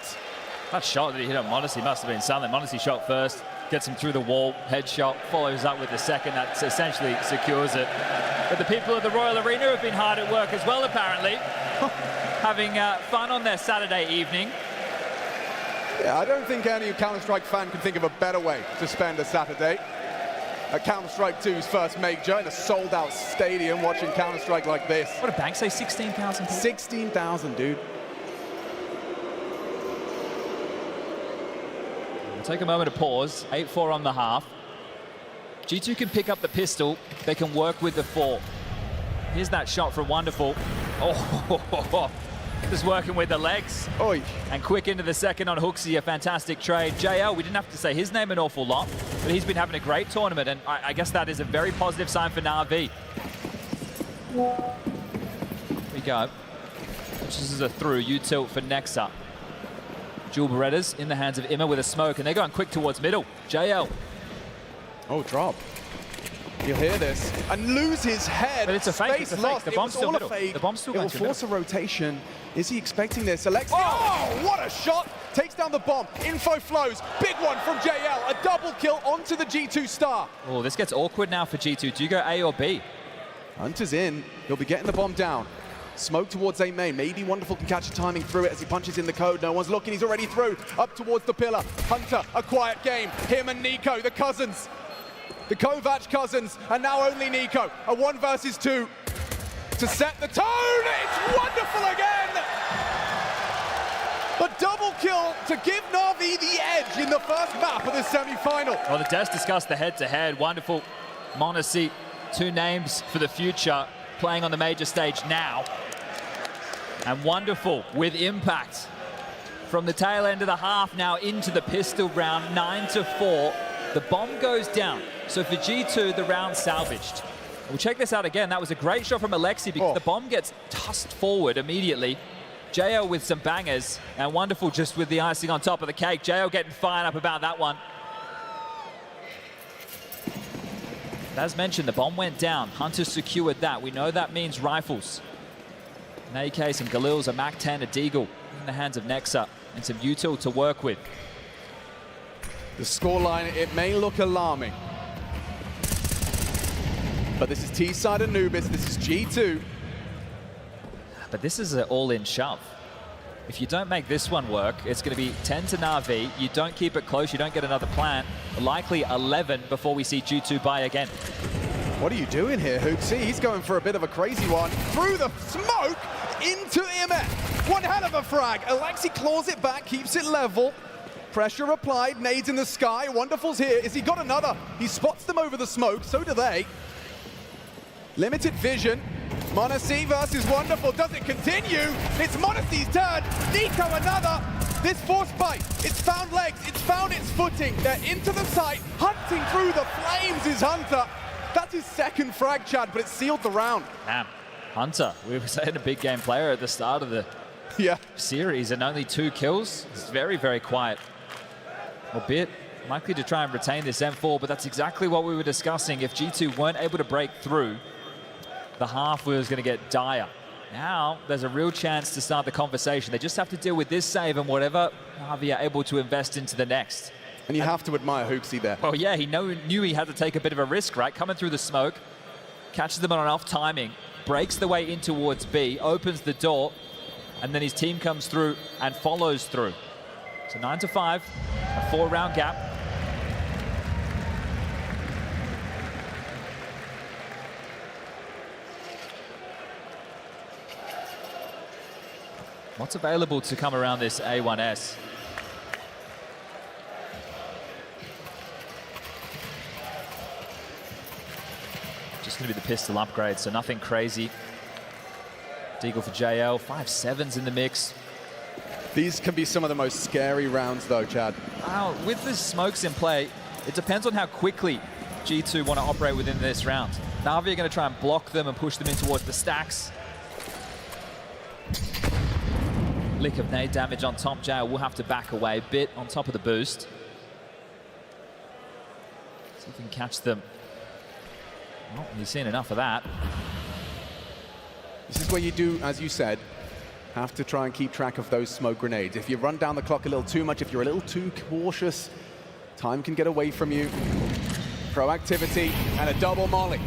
That shot that he hit on m0NESY must have been something. m0NESY shot first, gets him through the wall, headshot, follows up with the second. That essentially secures it. But the people of the Royal Arena have been hard at work as well, apparently. Having fun on their Saturday evening. Yeah, I don't think any Counter-Strike fan could think of a better way to spend a Saturday. At Counter-Strike 2's first major in a sold-out stadium watching Counter-Strike like this. What did Bank say, 16,000 people? 16,000, dude. We'll take a moment to pause. 8-4 on the half. G2 can pick up the pistol. They can work with the 4. Here's that shot from Wonderful. Oh, just working with the legs. Oi. And quick into the second on Hooksy, a fantastic trade. JL, we didn't have to say his name an awful lot, but he's been having a great tournament, and I guess that is a very positive sign for NaVi. Here we go. This is a through, U-tilt for Nexa. Dual Berettas in the hands of Imma with a smoke, and they're going quick towards middle. JL. Oh, drop. You'll hear this and lose his head. But it's a fake. It's a fake. The bomb's still middle. The bomb's still going to middle. It will force a rotation. Is he expecting this? Alexi. Oh, what a shot! Takes down the bomb. Info flows. Big one from JL. A double kill onto the G2 star. Oh, this gets awkward now for G2. Do you go A or B? Hunter's in. He'll be getting the bomb down. Smoke towards A main. Maybe Wonderful can catch a timing through it as he punches in the code. No one's looking. He's already through. Up towards the pillar. Hunter, a quiet game. Him and NiKo, the cousins. The Kovac cousins, and now only NiKo. A 1 versus 2 to set the tone. It's Wonderful again. A double kill to give NaVi the edge in the first map of the semi-final. Well, the Des discussed the head-to-head. Wonderful. m0NESY, 2 names for the future, playing on the major stage now. And Wonderful with impact from the tail end of the half now into the pistol round, 9-4. The bomb goes down. So for G2, the round salvaged. We'll check this out again. That was a great shot from Alexi because the bomb gets tossed forward immediately. JL with some bangers, and Wonderful just with the icing on top of the cake. JL getting fired up about that one. As mentioned, the bomb went down. Hunter secured that. We know that means rifles. An AK, some Galils, a MAC-10, a Deagle in the hands of Nexa, and some util to work with. The scoreline, it may look alarming. But this is T-side Anubis, this is G2. But this is an all-in shove. If you don't make this one work, it's going to be 10 to NaVi. You don't keep it close, you don't get another plant. Likely 11 before we see G2 buy again. What are you doing here, Hooksy? He's going for a bit of a crazy one. Through the smoke into Imet. One hell of a frag. Alexi claws it back, keeps it level. Pressure applied, nades in the sky. Wonderful's here. Has he got another? He spots them over the smoke, so do they. Limited vision. m0NESY versus Wonderful. Does it continue? It's m0NESY's turn. Nico another. This force bite, it's found legs, it's found its footing. They're into the site. Hunting through the flames is Hunter. That's his second frag, Chad, but it sealed the round. Damn. Hunter, we were saying a big game player at the start of the series, and only 2 kills. It's very, very quiet. A bit likely to try and retain this M4, but that's exactly what we were discussing. If G2 weren't able to break through, the half was going to get dire. Now, there's a real chance to start the conversation. They just have to deal with this save and whatever NaVi are able to invest into the next. And you have to admire Hooksy there. Well, yeah, he knew he had to take a bit of a risk, right? Coming through the smoke, catches them on enough timing, breaks the way in towards B, opens the door, and then his team comes through and follows through. So 9 to 5, a 4-round gap. What's available to come around this A1S? Just going to be the pistol upgrade, so nothing crazy. Deagle for JL, 5.7s in the mix. These can be some of the most scary rounds though, Chad. Wow, with the smokes in play, it depends on how quickly G2 want to operate within this round. NaVi are going to try and block them and push them in towards the stacks. Lick of nade damage on top. JL will have to back away a bit on top of the boost. See if we can catch them. Well, you've seen enough of that. This is where you do, as you said, have to try and keep track of those smoke grenades. If you run down the clock a little too much, if you're a little too cautious, time can get away from you. Proactivity and a double molly.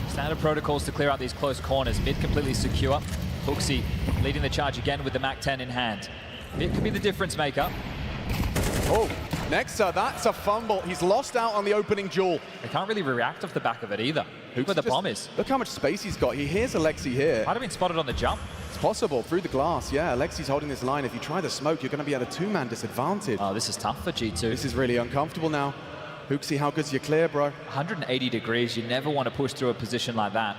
Standard protocols to clear out these close corners. Mid completely secure. Hooksy leading the charge again with the MAC-10 in hand. Mid could be the difference maker. Oh, Nexa, that's a fumble. He's lost out on the opening duel. They can't really react off the back of it either. Look where the bomb is. Look how much space he's got. He hears Alexi here. Might have been spotted on the jump. It's possible, through the glass, yeah. Alexi's holding this line. If you try the smoke, you're going to be at a 2-man disadvantage. Oh, this is tough for G2. This is really uncomfortable now. Hooksy, how good's your clear, bro? 180 degrees. You never want to push through a position like that.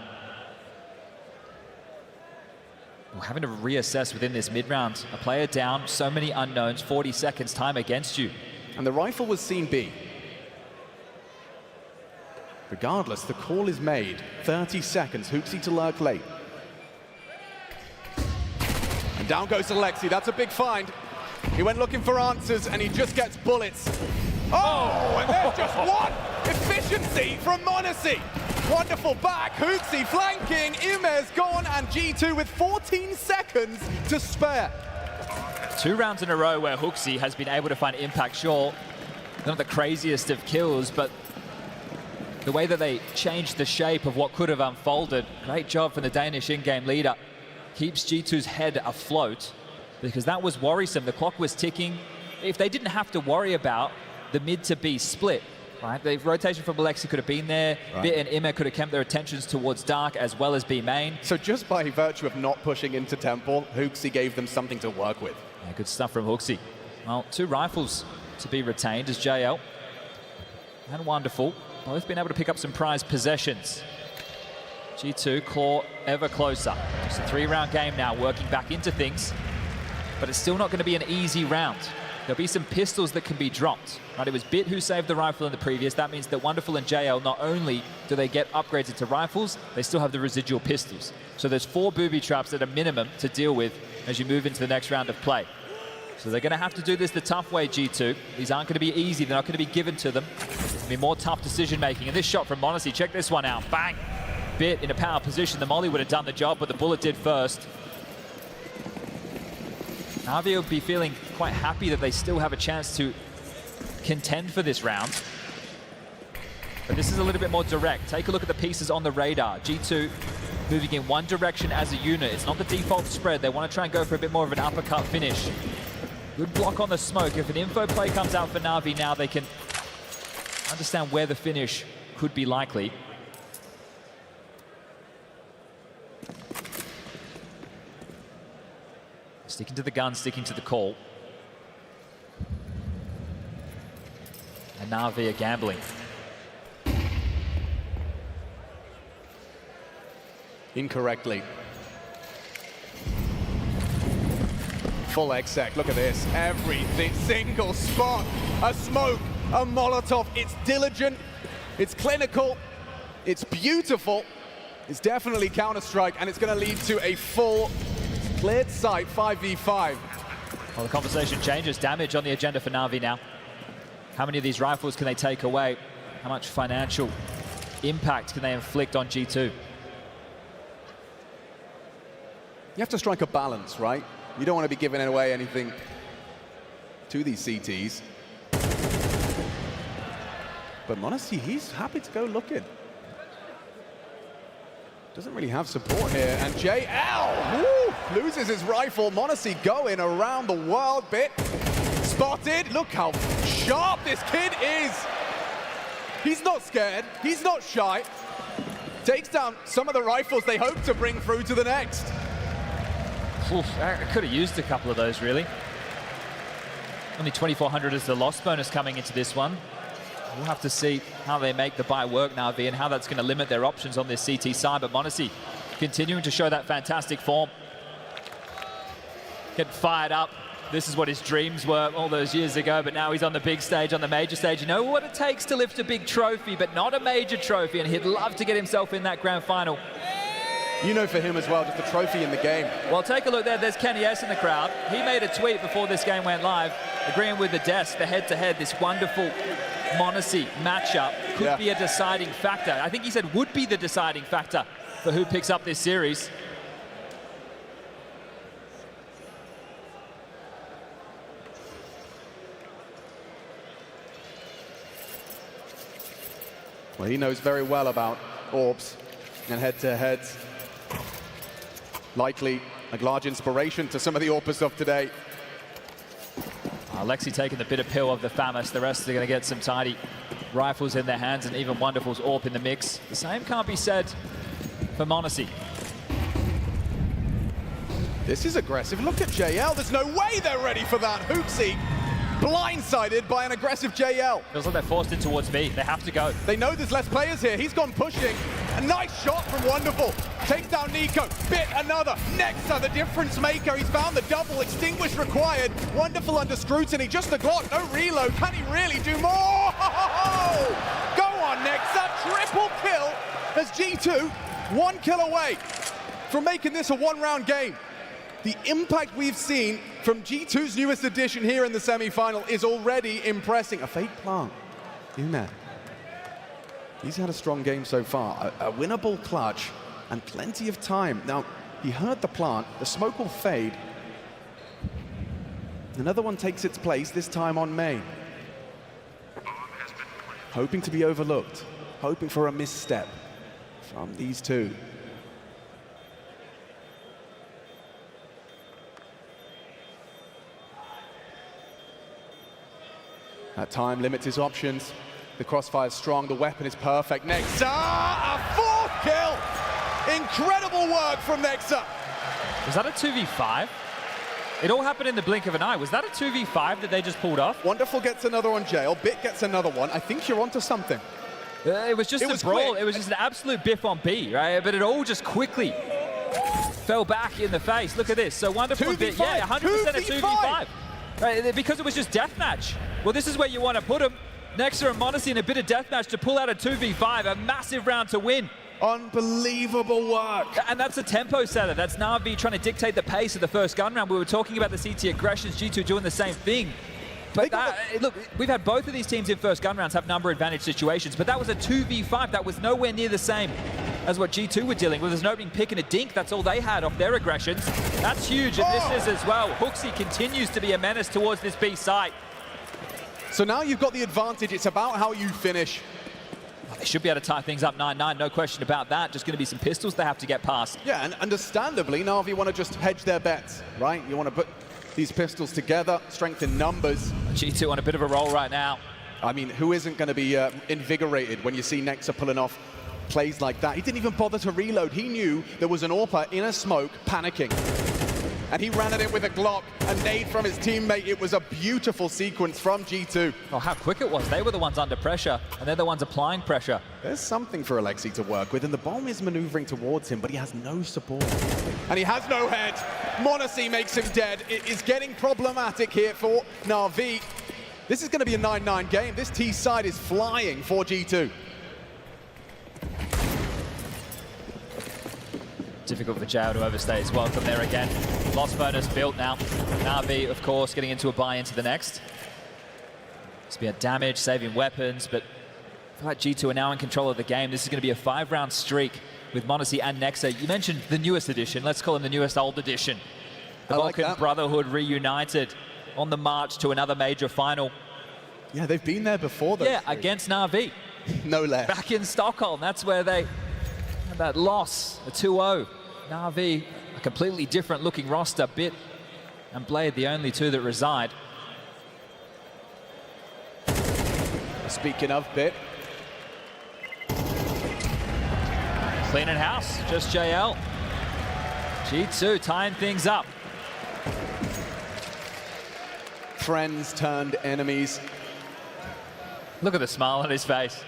We're having to reassess within this mid-round. A player down, so many unknowns, 40 seconds time against you. And the rifle was seen B. Regardless, the call is made. 30 seconds, Hooksy to lurk late. And down goes Alexi, that's a big find. He went looking for answers and he just gets bullets. Oh, and there's just one! Efficiency from m0NESY. Wonderful back, Hooksy flanking, Imez gone, and G2 with 14 seconds to spare. 2 rounds in a row where Hooksy has been able to find impact. Sure, not the craziest of kills, but the way that they changed the shape of what could have unfolded, great job from the Danish in-game leader. Keeps G2's head afloat, because that was worrisome. The clock was ticking. If they didn't have to worry about the mid to B split, right? The rotation from Alexi could have been there. Right. Bit and Ima could have kept their attentions towards Dark as well as B main. So just by virtue of not pushing into Temple, Hooksy gave them something to work with. Yeah, good stuff from Hooksy. Well, 2 rifles to be retained as JL and Wonderful both been able to pick up some prize possessions. G2 claw ever closer. Just a 3-round game now, working back into things, but it's still not going to be an easy round. There'll be some pistols that can be dropped. Right, it was Bit who saved the rifle in the previous. That means that Wonderful and JL, not only do they get upgraded to rifles, they still have the residual pistols. So there's 4 booby traps at a minimum to deal with as you move into the next round of play. So they're going to have to do this the tough way, G2. These aren't going to be easy. They're not going to be given to them. It'll be more tough decision making. And this shot from m0NESY, check this one out. Bang! Bit in a power position. The molly would have done the job, but the bullet did first. NaVi will be feeling quite happy that they still have a chance to contend for this round. But this is a little bit more direct. Take a look at the pieces on the radar. G2 moving in one direction as a unit. It's not the default spread. They want to try and go for a bit more of an uppercut finish. Good block on the smoke. If an info play comes out for Na'Vi now, they can understand where the finish could be likely. Sticking to the gun, sticking to the call. And Na'Vi are gambling. Incorrectly. Full exec, look at this. Everything, single spot, a smoke, a Molotov. It's diligent, it's clinical, it's beautiful. It's definitely Counter-Strike, and it's going to lead to a full cleared sight 5v5. Well, the conversation changes. Damage on the agenda for Na'Vi now. How many of these rifles can they take away? How much financial impact can they inflict on G2? You have to strike a balance, right? You don't want to be giving away anything to these CTs. But Monacy, he's happy to go looking. Doesn't really have support here, and JL loses his rifle. Monacy going around the world bit. Spotted, look how sharp this kid is. He's not scared, he's not shy. Takes down some of the rifles they hope to bring through to the next. Oof, I could have used a couple of those, really. Only 2,400 is the loss bonus coming into this one. We'll have to see how they make the buy work, Na'Vi, and how that's going to limit their options on this CT side. But Monacy continuing to show that fantastic form. Getting fired up. This is what his dreams were all those years ago, but now he's on the big stage, on the major stage. You know what it takes to lift a big trophy, but not a major trophy, and he'd love to get himself in that grand final. You know, for him as well, just a trophy in the game. Well, take a look there. There's Kenny S in the crowd. He made a tweet before this game went live, agreeing with the desk, the head-to-head, this wonderful Monacy matchup could be a deciding factor. I think he said would be the deciding factor for who picks up this series. Well, he knows very well about orbs and head-to-heads. Likely a large inspiration to some of the Orpus of today. Lexi taking the bitter pill of the FAMAS. The rest are going to get some tidy rifles in their hands, and even Wonderful's AWP in the mix. The same can't be said for Monacy. This is aggressive. Look at JL. There's no way they're ready for that. Hoopsie blindsided by an aggressive JL. Feels like they're forced in towards B. They have to go. They know there's less players here. He's gone pushing. A nice shot from Wonderful. Takes down Nico. Bit another. Nexa, the difference maker. He's found the double. Extinguish required. Wonderful under scrutiny. Just the Glock. No reload. Can he really do more? Go on, Nexa. Triple kill as G2 1 kill away from making this a one-round game. The impact we've seen from G2's newest addition here in the semi-final is already impressing. A fake plant in there. He's had a strong game so far. A winnable clutch and plenty of time. Now, he heard the plant. The smoke will fade. Another one takes its place, this time on main. Hoping to be overlooked. Hoping for a misstep from these two. That time limits his options. The crossfire is strong, the weapon is perfect. Nexa, a 4th kill! Incredible work from Nexa. Was that a 2v5? It all happened in the blink of an eye. Was that a 2v5 that they just pulled off? Wonderful gets another on jail, Bit gets another one. I think you're onto something. It was just a brawl. Quick. It was just an absolute biff on B, right? But it all just quickly fell back in the face. Look at this. So Wonderful and Bit, yeah, 100% a 2v5. Right, because it was just deathmatch. Well, this is where you want to put them. Nexa and Monacy in a bit of deathmatch to pull out a 2v5, a massive round to win. Unbelievable work. And that's a tempo setter. That's Na'Vi trying to dictate the pace of the first gun round. We were talking about the CT aggressions, G2 doing the same thing. But look, we've had both of these teams in first gun rounds have number advantage situations, but that was a 2v5. That was nowhere near the same as what G2 were dealing with. There's an opening pick and a dink. That's all they had off their aggressions. That's huge, and this is as well. Hooksy continues to be a menace towards this B site. So now you've got the advantage. It's about how you finish. They should be able to tie things up 9-9, no question about that. Just going to be some pistols they have to get past. Yeah, and understandably, Na'Vi want to just hedge their bets, right? You want to put these pistols together, strength in numbers. G2 on a bit of a roll right now. I mean, who isn't going to be invigorated when you see Nexa pulling off plays like that? He didn't even bother to reload. He knew there was an AWPer in a smoke panicking. And he ran at it with a Glock, a nade from his teammate. It was a beautiful sequence from G2. Oh, how quick it was. They were the ones under pressure, and they're the ones applying pressure. There's something for Alexi to work with, and the bomb is maneuvering towards him, but he has no support. And he has no head. m0NESY makes him dead. It is getting problematic here for Na'Vi. This is going to be a 9-9 game. This T side is flying for G2. Difficult for JL to overstay his welcome there again. Lost bonus built now. NaVi, of course, getting into a buy into the next. It's been a damage, saving weapons, but I feel like G2 are now in control of the game. This is going to be a 5-round streak with m0NESY and Nexa. You mentioned the newest edition. Let's call him the newest old edition. The Vulcan Brotherhood reunited on the march to another major final. Yeah, they've been there before, though. Yeah, against NaVi. No less. Back in Stockholm, that's where they had that loss, a 2-0. NaVi, a completely different looking roster. Bit and Blade, the only two that reside. Speaking of Bit. Cleaning house, just JL. G2 tying things up. Friends turned enemies. Look at the smile on his face.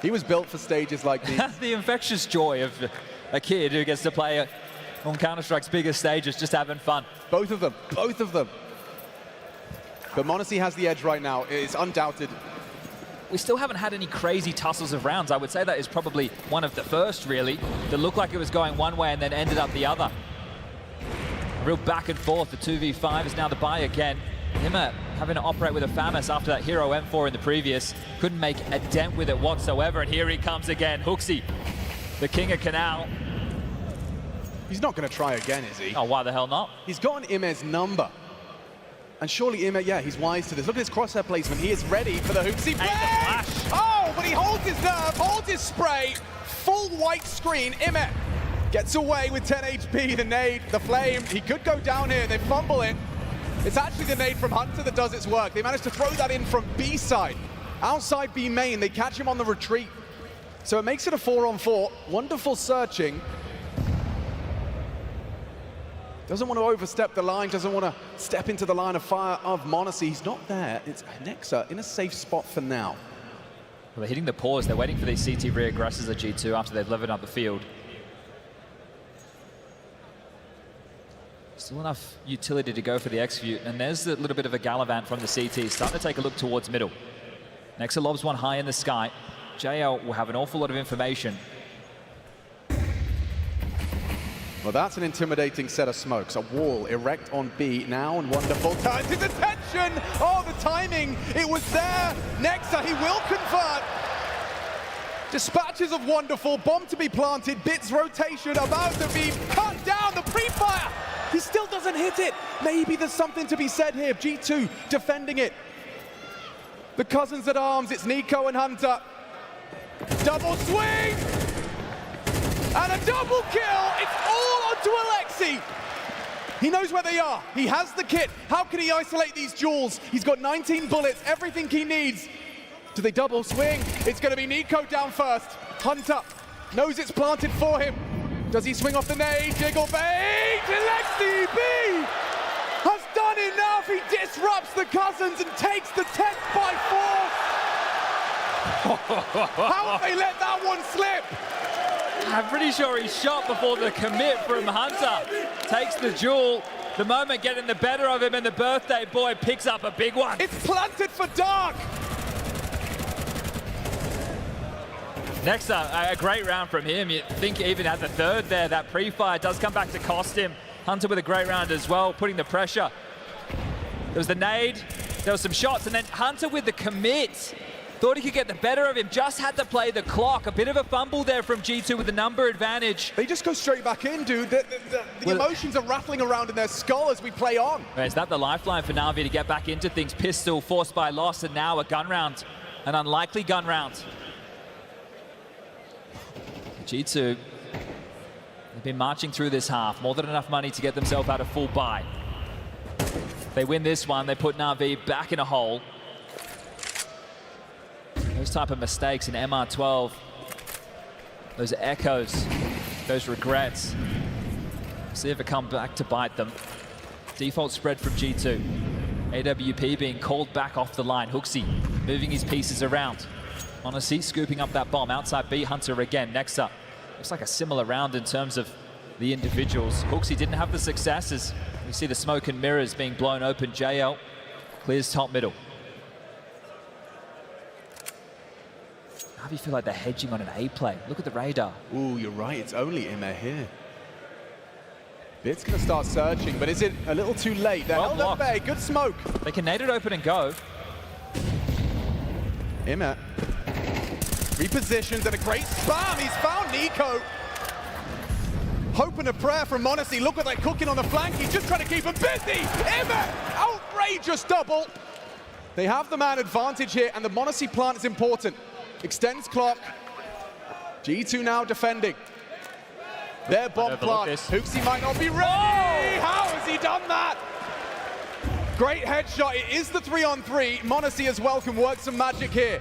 He was built for stages like these. The infectious joy of a kid who gets to play on Counter-Strike's biggest stages, just having fun. Both of them, both of them. But m0NESY has the edge right now. It's undoubted. We still haven't had any crazy tussles of rounds. I would say that is probably one of the first, really, that looked like it was going one way and then ended up the other. A real back and forth. The 2v5 is now the buy again. Himmer having to operate with a FAMAS after that hero M4 in the previous. Couldn't make a dent with it whatsoever, and here he comes again. HooXi, the king of Canal. He's not going to try again, is he? Oh, why the hell not? He's got an Imme's number. And surely Imme, yeah, he's wise to this. Look at his crosshair placement. He is ready for the HooXi play! Oh, but he holds his nerve, holds his spray. Full white screen. Imme gets away with 10 HP. The nade, the flame. He could go down here. They fumble it. It's actually the nade from Hunter that does its work. They managed to throw that in from B side. Outside B main, they catch him on the retreat. So it makes it a 4-on-4. Wonderful searching. Doesn't want to overstep the line, doesn't want to step into the line of fire of m0NESY. He's not there. It's Nexa in a safe spot for now. Well, they're hitting the pause. They're waiting for these CT re-aggressors at G2 after they've leveled up the field. Still enough utility to go for the execute, and there's a little bit of a gallivant from the CT, starting to take a look towards middle. Nexa lobs one high in the sky. JL will have an awful lot of information. Well, that's an intimidating set of smokes. A wall erect on B now, and wonderful turns his attention. Oh, the timing, it was there. Nexa, he will convert. Dispatches of wonderful, bomb to be planted, Bit's rotation about to be cut down, the pre-fire. He still doesn't hit it. Maybe there's something to be said here. G2 defending it. The cousins at arms, it's Nico and Hunter. Double swing! And a double kill! It's all onto Alexi! He knows where they are. He has the kit. How can he isolate these jewels? He's got 19 bullets, everything he needs. Do they double swing? It's going to be Nico down first. Hunter knows it's planted for him. Does he swing off the nade? Jiggle bait! Alexi B has done enough. He disrupts the cousins and takes the 10th by 4. How have they let that one slip? I'm pretty sure he's shot before the commit from Hunter. Takes the jewel. The moment getting the better of him, and the birthday boy picks up a big one. It's planted for Dark. Next up, a great round from him. You think even at the third there, that pre-fire does come back to cost him. Hunter with a great round as well, putting the pressure. There was the nade, there was some shots, and then Hunter with the commit. Thought he could get the better of him, just had to play the clock. A bit of a fumble there from G2 with the number advantage. They just go straight back in, dude. The emotions are rattling around in their skull as we play on. Is that the lifeline for NaVi to get back into things? Pistol forced by loss, and now a gun round An unlikely gun round. G2, they've been marching through this half. More than enough money to get themselves out of full buy. They win this one, they put NaVi back in a hole. Those type of mistakes in MR12, those echoes, those regrets, see if it comes back to bite them. Default spread from G2. AWP being called back off the line. Hooksy moving his pieces around. Monacy scooping up that bomb. Outside B, Hunter again. Next up. Looks like a similar round in terms of the individuals. Hooksy didn't have the success as we see the smoke and mirrors being blown open. JL clears top middle. How do you feel like they're hedging on an A play? Look at the radar. Ooh, you're right. It's only Immer here. Bit's going to start searching, but is it a little too late? They're held up A. Good smoke. They can nade it open and go. Immer repositions and a great spam. He's found Nico. Hope and a prayer from Monacy. Look what they're cooking on the flank. He's just trying to keep him busy. Immer, outrageous double. They have the man advantage here, and the Monacy plant is important. Extends clock. G2 now defending. Their bomb plant. Hooksy might not be ready. Oh! How has he done that? Great headshot. It is the 3-on-3. Monacy as well can work some magic here.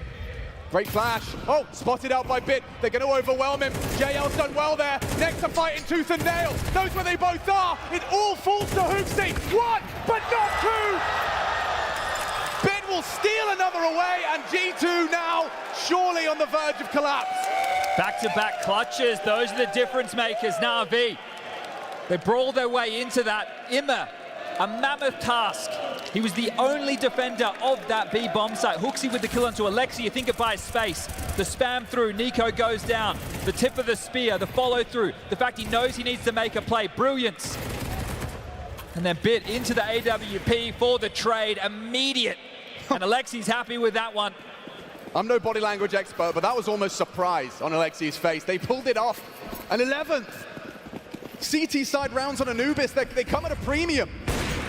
Great flash. Oh, spotted out by Bit. They're going to overwhelm him. JL's done well there. Next to fighting tooth and nail. Knows where they both are. It all falls to Hooksy. One, but not two. Bit will steal another away, and G2 now surely on the verge of collapse. Back-to-back clutches. Those are the difference makers. NaVi. They brawl their way into that. Immer, a mammoth task. He was the only defender of that B bomb site. Hooksy with the kill onto Alexi. You think it buys space. The spam through. Nico goes down. The tip of the spear. The follow through. The fact he knows he needs to make a play. Brilliance. And then Bit into the AWP for the trade. Immediate. And Alexi's happy with that one. I'm no body language expert, but that was almost surprise on Alexi's face. They pulled it off. An 11th. CT side rounds on Anubis. They come at a premium.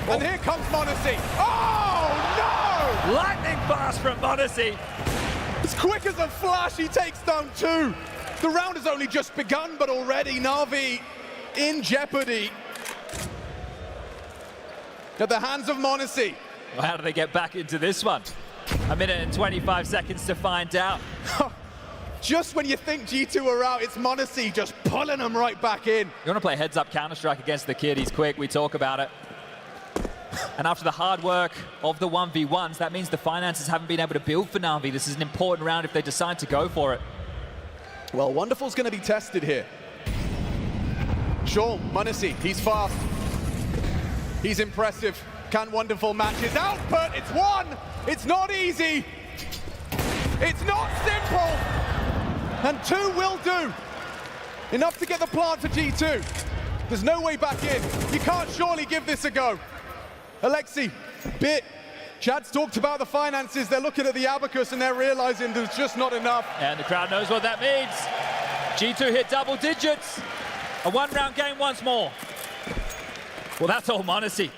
Oh. And here comes Monacy. Oh, no! Lightning fast from Monacy. As quick as a flash, he takes down two. The round has only just begun, but already NaVi in jeopardy. At the hands of Monacy. Well, how do they get back into this one? A minute and 25 seconds to find out. Just when you think G2 are out, it's Monacy just pulling them right back in. You want to play heads-up Counter-Strike against the kid. He's quick. We talk about it. And after the hard work of the 1v1s, that means the finances haven't been able to build for NaVi. This is an important round if they decide to go for it. Well, Wonderful's going to be tested here. Sure, Monacy, he's fast. He's impressive. Can Wonderful match his output? It's one. It's not easy. It's not simple. And two will do. Enough to get the plant for G2. There's no way back in. You can't surely give this a go. Alexi, Bit, Chad's talked about the finances. They're looking at the abacus and they're realizing there's just not enough. And the crowd knows what that means. G2 hit double digits. A one-round game once more. Well, that's all Monacy.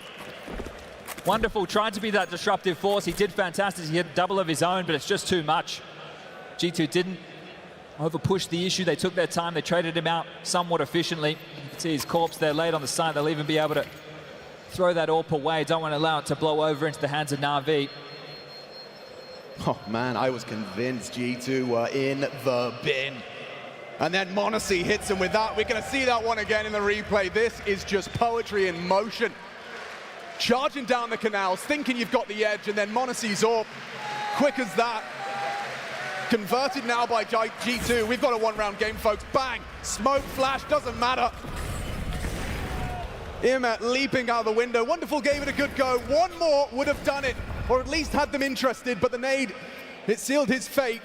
Wonderful, tried to be that disruptive force. He did fantastic. He hit double of his own, but it's just too much. G2 didn't over-push the issue. They took their time. They traded him out somewhat efficiently. You can see his corpse there laid on the side. They'll even be able to throw that AWP away. Don't want to allow it to blow over into the hands of NaVi. Oh, man, I was convinced G2 were in the bin. And then Monacy hits him with that. We're going to see that one again in the replay. This is just poetry in motion. Charging down the canals, thinking you've got the edge, and then Monacy's AWP, quick as that. Converted now by G2. We've got a one-round game, folks. Bang! Smoke, flash, doesn't matter. Immer leaping out of the window. Wonderful gave it a good go. One more would have done it, or at least had them interested, but the nade, it sealed his fate.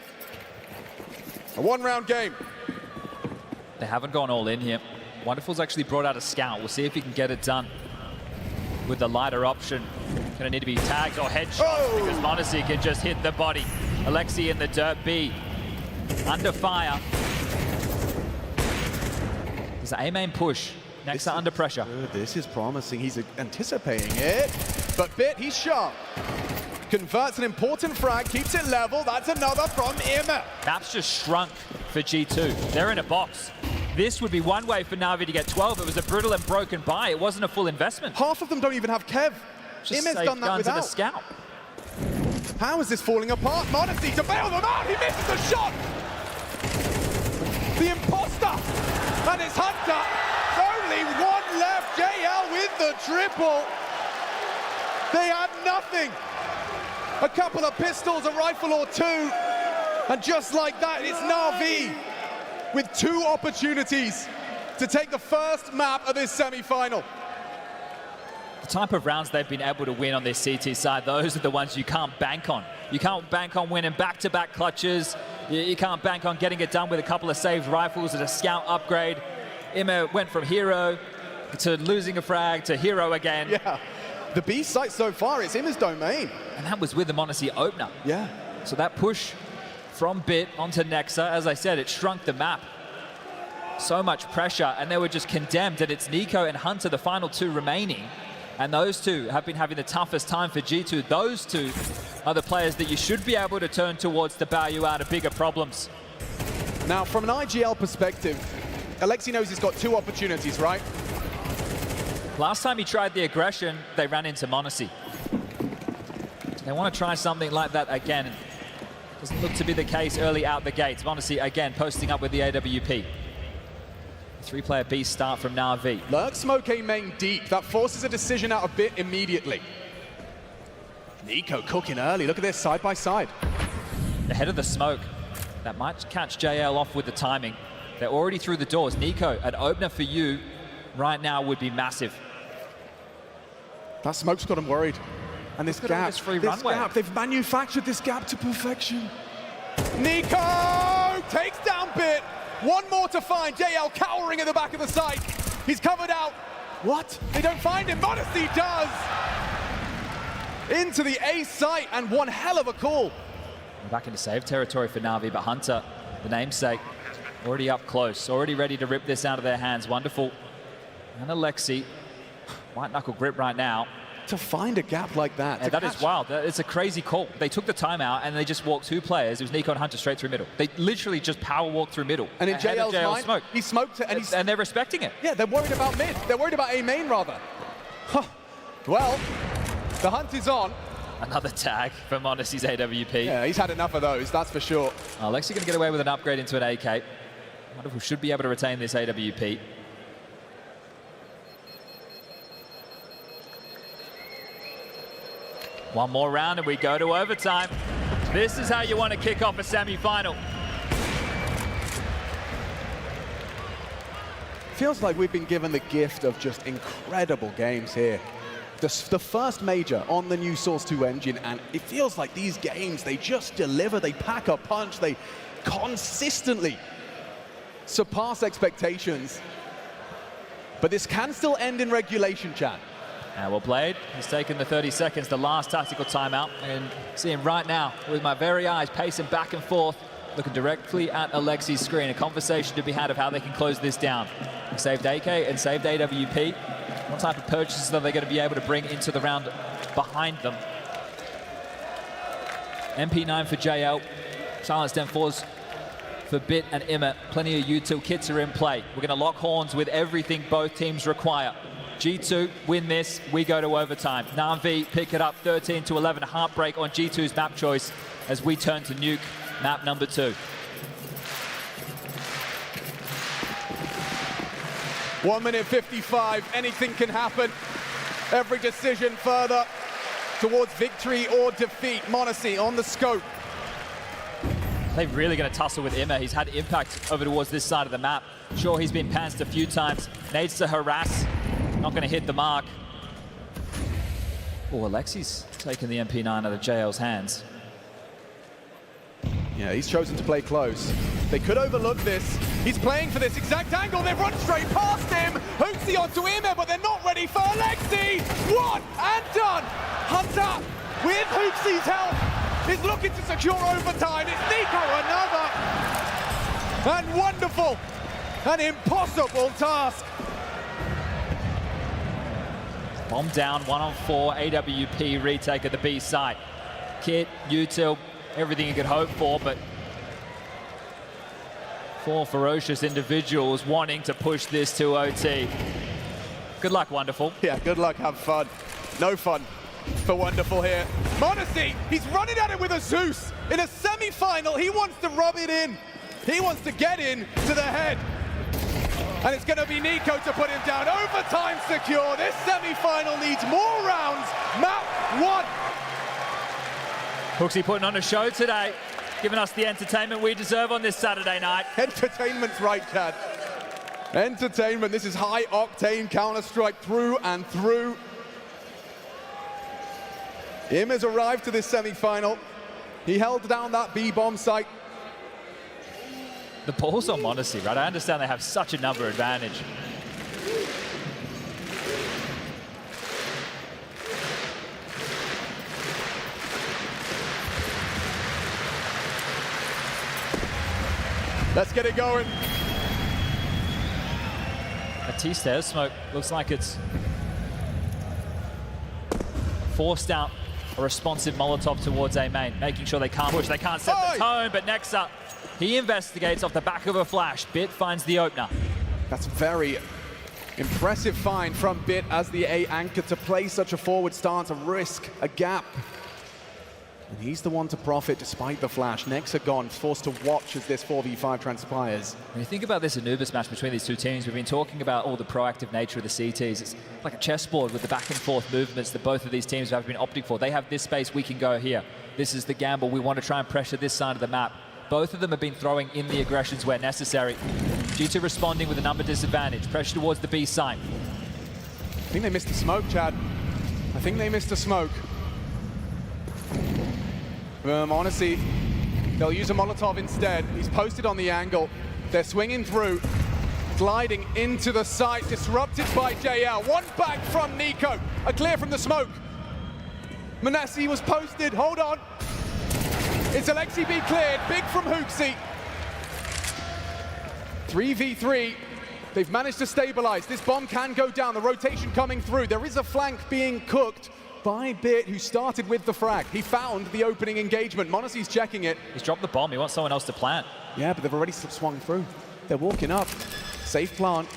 A one-round game. They haven't gone all in here. Wonderful's actually brought out a scout. We'll see if he can get it done with the lighter option. Gonna need to be tagged or headshots because Monacy can just hit the body. Alexi in the dirt B. Under fire. There's an A-main push. Next to under pressure. This is promising. He's anticipating it. But Bit, he's sharp. converts an important frag, keeps it level. That's another from Immer. Map's just shrunk for G2. They're in a box. This would be one way for Na'Vi to get 12. It was a brutal and broken buy. It wasn't a full investment. Half of them don't even have Kev. Just Imme's saved done that guns and a without. scout. How is this falling apart? Modesty to bail them out. He misses the shot. The imposter. And it's Hunter. Only one left. JL with the triple. They had nothing. A couple of pistols, a rifle or two. And just like that, it's Na'Vi with 2 opportunities to take the first map of this semi-final. The type of rounds they've been able to win on this CT side, those are the ones you can't bank on. You can't bank on winning back-to-back clutches. You can't bank on getting it done with a couple of saved rifles and a scout upgrade. Immer went from hero to losing a frag to hero again. Yeah, the B site so far, it's Immer's domain. And that was with the Monacy opener. Yeah. So that push from Bit onto Nexa, as I said, it shrunk the map. So much pressure, and they were just condemned. And it's Nico and Hunter, the final 2 remaining. And those 2 have been having the toughest time for G2. Those 2 are the players that you should be able to turn towards to bail you out of bigger problems. Now, from an IGL perspective, Alexi knows he's got 2 opportunities, right? Last time he tried the aggression, they ran into Monacy. They want to try something like that again. Doesn't look to be the case early out the gates. Monacy again posting up with the AWP. 3-player B start from Na'Vi. Lurk smoke A main deep. That forces a decision out a bit immediately. Nico cooking early. Look at this, side by side. Ahead of the smoke. That might catch JL off with the timing. They're already through the doors. Nico, an opener for you right now would be massive. That smoke's got him worried. And this gap, this free runway. gap, they've manufactured this gap to perfection. Nico takes down Bit. One more to find. JL cowering at the back of the site. He's covered out. What? They don't find him. Modesty does. Into the A site, and one hell of a call. Back into save territory for Na'Vi, but Hunter, the namesake, already up close, already ready to rip this out of their hands. Wonderful. And Alexi, white knuckle grip right now. To find a gap like that. Yeah, that is wild. It's a crazy call. They took the timeout and they just walked 2 players. It was Nico and Hunter straight through middle. They literally just power walked through middle. And in JL's mind, smoke. he smoked it, and they're respecting it. Yeah, they're worried about mid. They're worried about A main, rather. Huh. Well, the hunt is on. Another tag for Monacy's AWP. Yeah, he's had enough of those, that's for sure. Alexi going to get away with an upgrade into an AK. Wonderful, should be able to retain this AWP. One more round and we go to overtime. This is how you want to kick off a semi-final. Feels like we've been given the gift of just incredible games here. The first major on the new Source 2 engine, and it feels like these games, they just deliver, they pack a punch, they consistently surpass expectations. But this can still end in regulation, chat. Well played. He's taken the 30 seconds, the last tactical timeout, and see him right now with my very eyes pacing back and forth, looking directly at Alexi's screen. A conversation to be had of how they can close this down. He saved AK and saved AWP. What type of purchases are they going to be able to bring into the round behind them? MP9 for JL, silenced M4s for Bit and Immer. Plenty of util kits are in play. We're going to lock horns with everything both teams require. G2 win this, we go to overtime. Na'Vi pick it up 13-11. Heartbreak on G2's map choice as we turn to nuke map number 2. 1 minute 55, anything can happen. Every decision further towards victory or defeat. Monacy on the scope. They're really going to tussle with Immer. He's had impact over towards this side of the map. Sure, he's been pantsed a few times. Needs to harass. Not going to hit the mark. Oh, Alexi's taking the MP9 out of JL's hands. Yeah, he's chosen to play close. They could overlook this. He's playing for this exact angle. They've run straight past him. Hooksy onto Immer, but they're not ready for Alexi. One and done. Hunter, with Hooksy's help, is looking to secure overtime. It's Nico, another. And wonderful. An impossible task. Bomb down, 1-on-4, AWP retake at the B side. kit, util, everything you could hope for, but 4 ferocious individuals wanting to push this to OT. Good luck, Wonderful. Yeah, good luck, have fun. No fun for Wonderful here. m0NESY, he's running at it with a Zeus. In a semi-final, he wants to rub it in. He wants to get in to the head. And it's going to be Nico to put him down. Overtime secure. This semi-final needs more rounds. Map 1. Hooksy putting on a show today, giving us the entertainment we deserve on this Saturday night. Entertainment's right, Chad. Entertainment. This is high-octane Counter-Strike through and through. Im has arrived to this semi-final. He held down that B-bomb site. The ball's on m0NESY, right? I understand they have such a number advantage. Let's get it going. Matisse there, smoke. Looks like it's forced out a responsive Molotov towards A main, making sure they can't push, they can't set the tone, but next up, he investigates off the back of a flash. Bit finds the opener. That's very impressive find from Bit as the A anchor to play such a forward stance, a risk, a gap. And he's the one to profit despite the flash. Nexa gone, forced to watch as this 4v5 transpires. When you think about this Anubis match between these two teams, we've been talking about all the proactive nature of the CTs. It's like a chessboard with the back and forth movements that both of these teams have been opting for. They have this space, we can go here. This is the gamble. We want to try and pressure this side of the map. Both of them have been throwing in the aggressions where necessary. G2 responding with a number disadvantage. Pressure towards the B side. I think they missed the smoke, Chad. I think they missed the smoke. m0NESY, they'll use a Molotov instead. He's posted on the angle. They're swinging through, gliding into the site, disrupted by JL. One back from Nico, a clear from the smoke. m0NESY was posted, hold on. It's Alexi B cleared, big from Hooksy. 3v3, they've managed to stabilize. This bomb can go down, the rotation coming through. There is a flank being cooked by Bit, who started with the frag. He found the opening engagement. m0NESY's checking it. He's dropped the bomb, he wants someone else to plant. Yeah, but they've already swung through. They're walking up. Safe plant.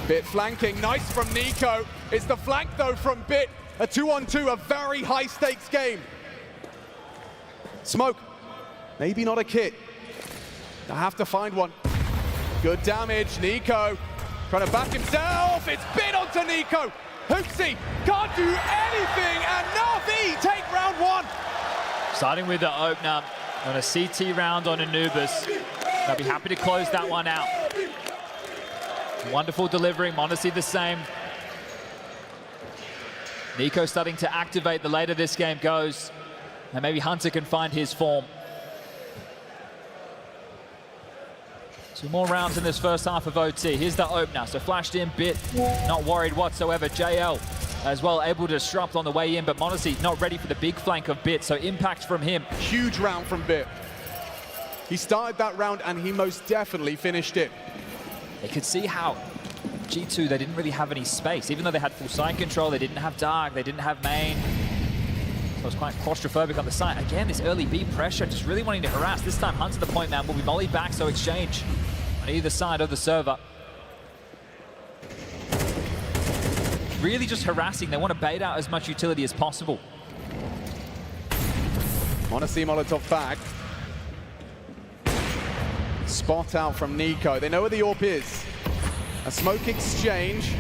Bit flanking, nice from Nico. It's the flank though from Bit. A 2-on-2, a very high stakes game. Smoke, maybe not a kit. I have to find one. Good damage, Nico. Trying to back himself, it's Bit onto Nico. Hooksy can't do anything, and NaVi take round 1. Starting with the opener on a CT round on Anubis. They'll be happy to close that one out. Wonderful delivering, m0NESY the same. Nico starting to activate the later this game goes. And maybe Hunter can find his form. 2 more rounds in this first half of OT. Here's the opener, so flashed in Bit, not worried whatsoever. JL as well, able to disrupt on the way in, but m0NESY not ready for the big flank of Bit, so impact from him. Huge round from Bit. He started that round and he most definitely finished it. They could see how G2, they didn't really have any space. Even though they had full site control, they didn't have Dark, they didn't have main. So it was quite claustrophobic on the site. Again, this early B pressure, just really wanting to harass. This time, Hunter, the point man, will be mollied back, so exchange on either side of the server. Really just harassing. They want to bait out as much utility as possible. m0NESY Molotov back. Spot out from Nico. They know where the AWP is. A smoke exchange.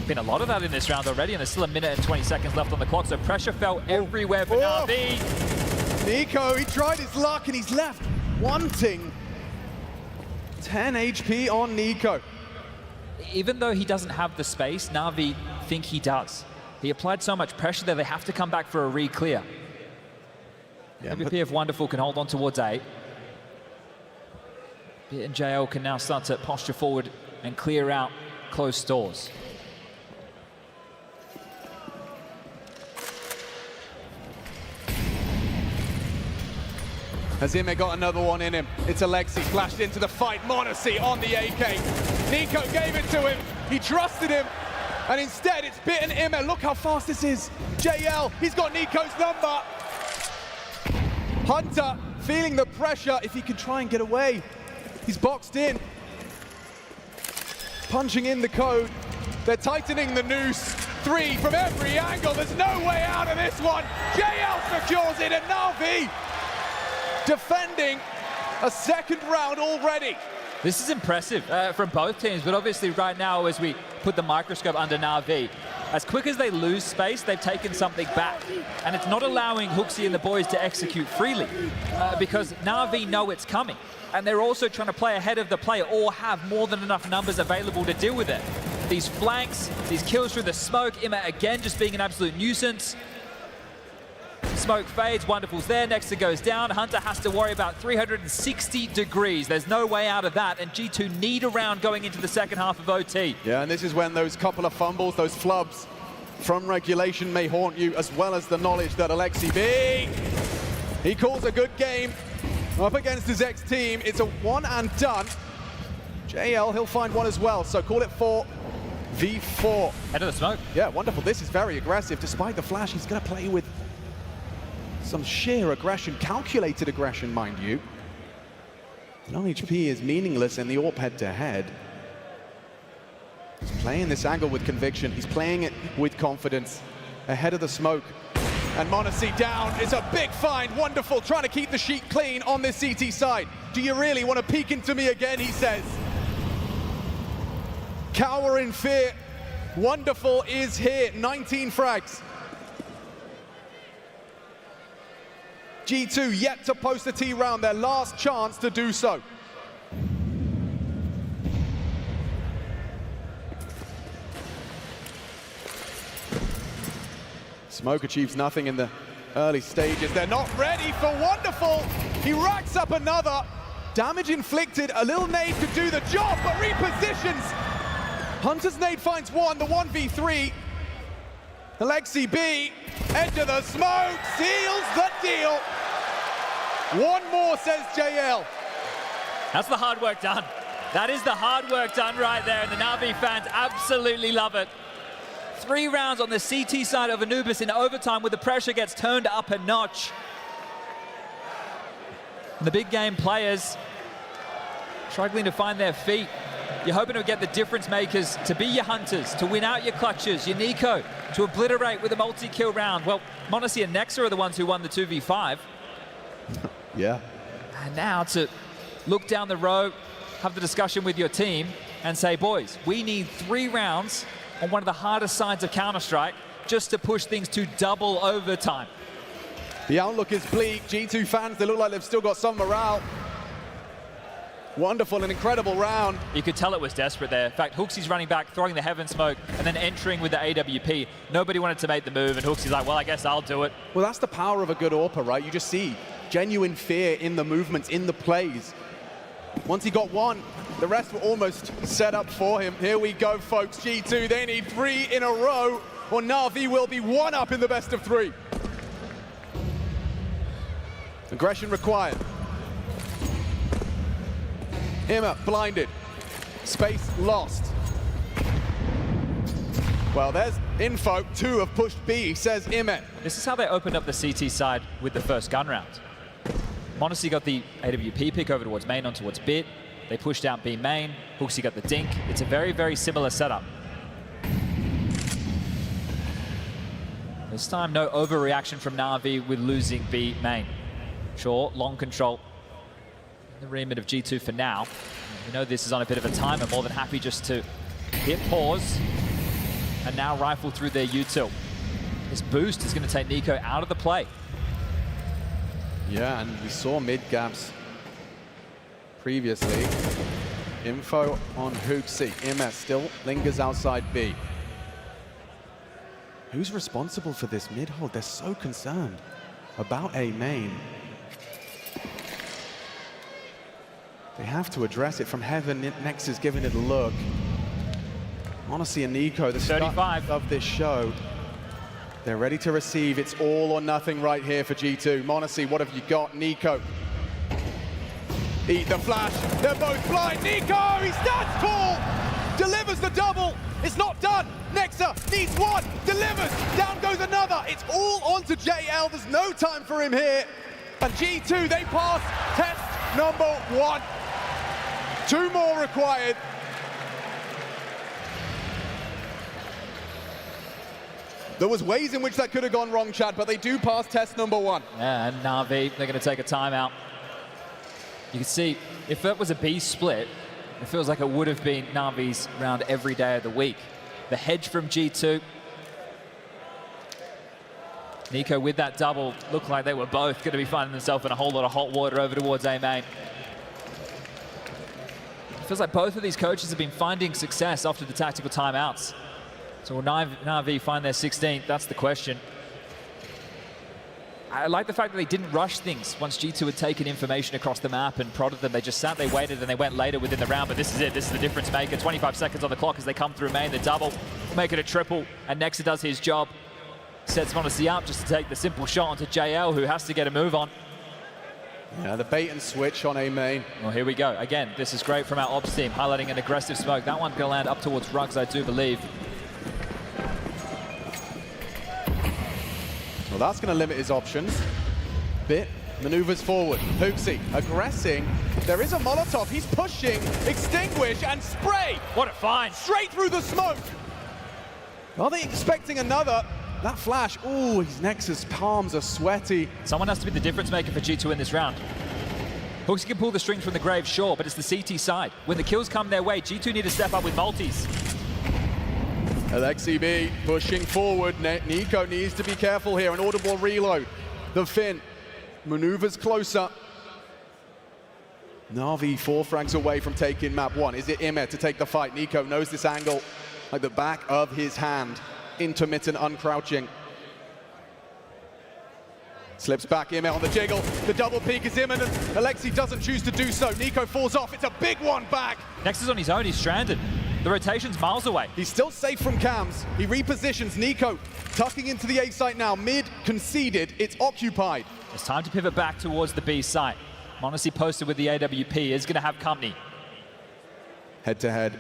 Been a lot of that in this round already, and there's still 1 minute and 20 seconds left on the clock, so pressure felt everywhere for NaVi. Nico, he tried his luck and he's left wanting. 10 HP on Nico. Even though he doesn't have the space, NaVi think he does. He applied so much pressure there, they have to come back for a re-clear. Yeah, MVP of Wonderful can hold on towards A. Bit and JL can now start to posture forward and clear out closed doors. Azime got another one in him. It's Alexi flashed into the fight. m0NESY on the AK. Nico gave it to him. He trusted him. And instead, it's Bit and Imme. Look how fast this is. JL, he's got Nico's number. Hunter feeling the pressure if he can try and get away. He's boxed in. Punching in the code. They're tightening the noose. 3 from every angle. There's no way out of this one. JL secures it, and NaVi defending a second round already. This is impressive from both teams, but obviously right now as we put the microscope under NaVi, as quick as they lose space, they've taken something back. And it's not allowing Hooksy and the boys to execute freely because NaVi know it's coming. And they're also trying to play ahead of the play or have more than enough numbers available to deal with it. These flanks, these kills through the smoke, Imma again just being an absolute nuisance. Smoke fades, Wonderful's there, Nexa goes down. Hunter has to worry about 360 degrees. There's no way out of that, and G2 need a round going into the second half of OT. Yeah, and this is when those couple of fumbles, those flubs from regulation may haunt you, as well as the knowledge that Alexi B, he calls a good game up against his ex-team. It's a one and done. JL, he'll find one as well, so call it 4v4. Head of the smoke. Yeah, wonderful. This is very aggressive. Despite the flash, he's going to play with some sheer aggression, calculated aggression, mind you. Long HP is meaningless in the AWP head-to-head. He's playing this angle with conviction. He's playing it with confidence. Ahead of the smoke. And m0NESY down. It's a big find. Wonderful. Trying to keep the sheet clean on this CT side. Do you really want to peek into me again, he says. Cower in fear. Wonderful is here. 19 frags. G2 yet to post a T round, their last chance to do so. Smoke achieves nothing in the early stages. They're not ready for Wonderful. He racks up another. Damage inflicted, a little nade could do the job, but repositions. Hunter's nade finds one, the 1v3. Alexi B, edge of the smoke, seals the deal. One more, says JL. That's the hard work done. That is the hard work done right there, and the NaVi fans absolutely love it. 3 rounds on the CT side of Anubis in overtime where the pressure gets turned up a notch. And the big game players struggling to find their feet. You're hoping to get the difference makers to be your hunters, to win out your clutches, your Nico, to obliterate with a multi-kill round. Well, m0NESY and Nexa are the ones who won the 2v5. Yeah. And now to look down the road, have the discussion with your team and say, boys, we need 3 rounds on one of the hardest sides of Counter-Strike just to push things to double overtime. The outlook is bleak. G2 fans, they look like they've still got some morale. Wonderful and incredible round. You could tell it was desperate there. In fact, Hooksy's running back, throwing the heaven smoke, and then entering with the AWP. Nobody wanted to make the move, and Hooksy's like, well, I guess I'll do it. Well, that's the power of a good AWPer, right? You just see genuine fear in the movements, in the plays. Once he got one, the rest were almost set up for him. Here we go, folks. G2, they need 3 in a row, or NaVi will be 1 up in the best of 3. Aggression required. Imma blinded. Space lost. Well, there's info. 2 have pushed B, says Imma. This is how they opened up the CT side with the first gun round. m0NESY got the AWP pick over towards main, on towards bit. They pushed out B main. Hooksy got the dink. It's a very, very similar setup. This time, no overreaction from NaVi with losing B main. Sure, long control in the remit of G2 for now. We know this is on a bit of a timer, more than happy just to hit pause and now rifle through their util. This boost is going to take Nico out of the play. Yeah, and we saw mid gaps previously. Info on Hooksy. Imma still lingers outside B. Who's responsible for this mid hold? They're so concerned about A main. They have to address it from heaven. Next is giving it a look. m0NESY and Nico, the 35 start of this show. They're ready to receive. It's all or nothing right here for G2. m0NESY, what have you got? Nico. Eat the flash. They're both blind. Nico, he stands tall. Delivers the double. It's not done. Nexa needs 1. Delivers. Down goes another. It's all onto JL. There's no time for him here. And G2, they pass test number 1. 2 more required. There was ways in which that could have gone wrong, Chad, but they do pass test number 1. Yeah, and NaVi, they're going to take a timeout. You can see, if it was a B split, it feels like it would have been NaVi's round every day of the week. The hedge from G2. Nico with that double, looked like they were both going to be finding themselves in a whole lot of hot water over towards A main. It feels like both of these coaches have been finding success after the tactical timeouts. So will NaVi find their 16th? That's the question. I like the fact that they didn't rush things once G2 had taken information across the map and prodded them. They just sat, they waited, and they went later within the round. But this is it. This is the difference maker. 25 seconds on the clock as they come through main. The double, make it a triple, and Nexa does his job. Sets m0NESY up just to take the simple shot onto JL, who has to get a move on. Yeah, the bait and switch on A main. Well, here we go. Again, this is great from our ops team, highlighting an aggressive smoke. That one's going to land up towards Rugs, I do believe. Well, that's going to limit his options. Bit maneuvers forward. Hooksy aggressing. There is a Molotov. He's pushing. Extinguish and spray. What a find. Straight through the smoke. Are they expecting another? That flash. Ooh, his Nexus palms are sweaty. Someone has to be the difference maker for G2 in this round. Hooksy can pull the strings from the grave, sure, but it's the CT side. When the kills come their way, G2 need to step up with multis. LXCB pushing forward. Nico needs to be careful here. An audible reload. The Finn maneuvers closer. NaVi 4 frags away from taking map 1. Is it Ime to take the fight? Nico knows this angle like the back of his hand. Intermittent uncrouching. Slips back, Ime on the jiggle. The double peek is imminent. Alexi doesn't choose to do so. Nico falls off. It's a big one back. Nexus on his own, he's stranded. The rotation's miles away. He's still safe from cams. He repositions. Nico tucking into the A site now. Mid conceded. It's occupied. It's time to pivot back towards the B site. m0NESY posted with the AWP is going to have company. Head to head.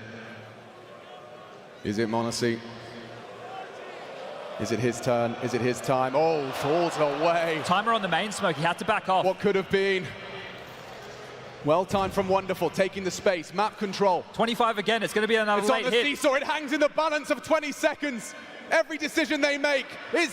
Is it m0NESY? Is it his turn? Is it his time? Oh, falls away. Timer on the main smoke. He had to back off. What could have been? Well timed from Wonderful, taking the space. Map control. 25 again. It's going to be another It's late on the hit. seesaw. It hangs in the balance of 20 seconds. Every decision they make is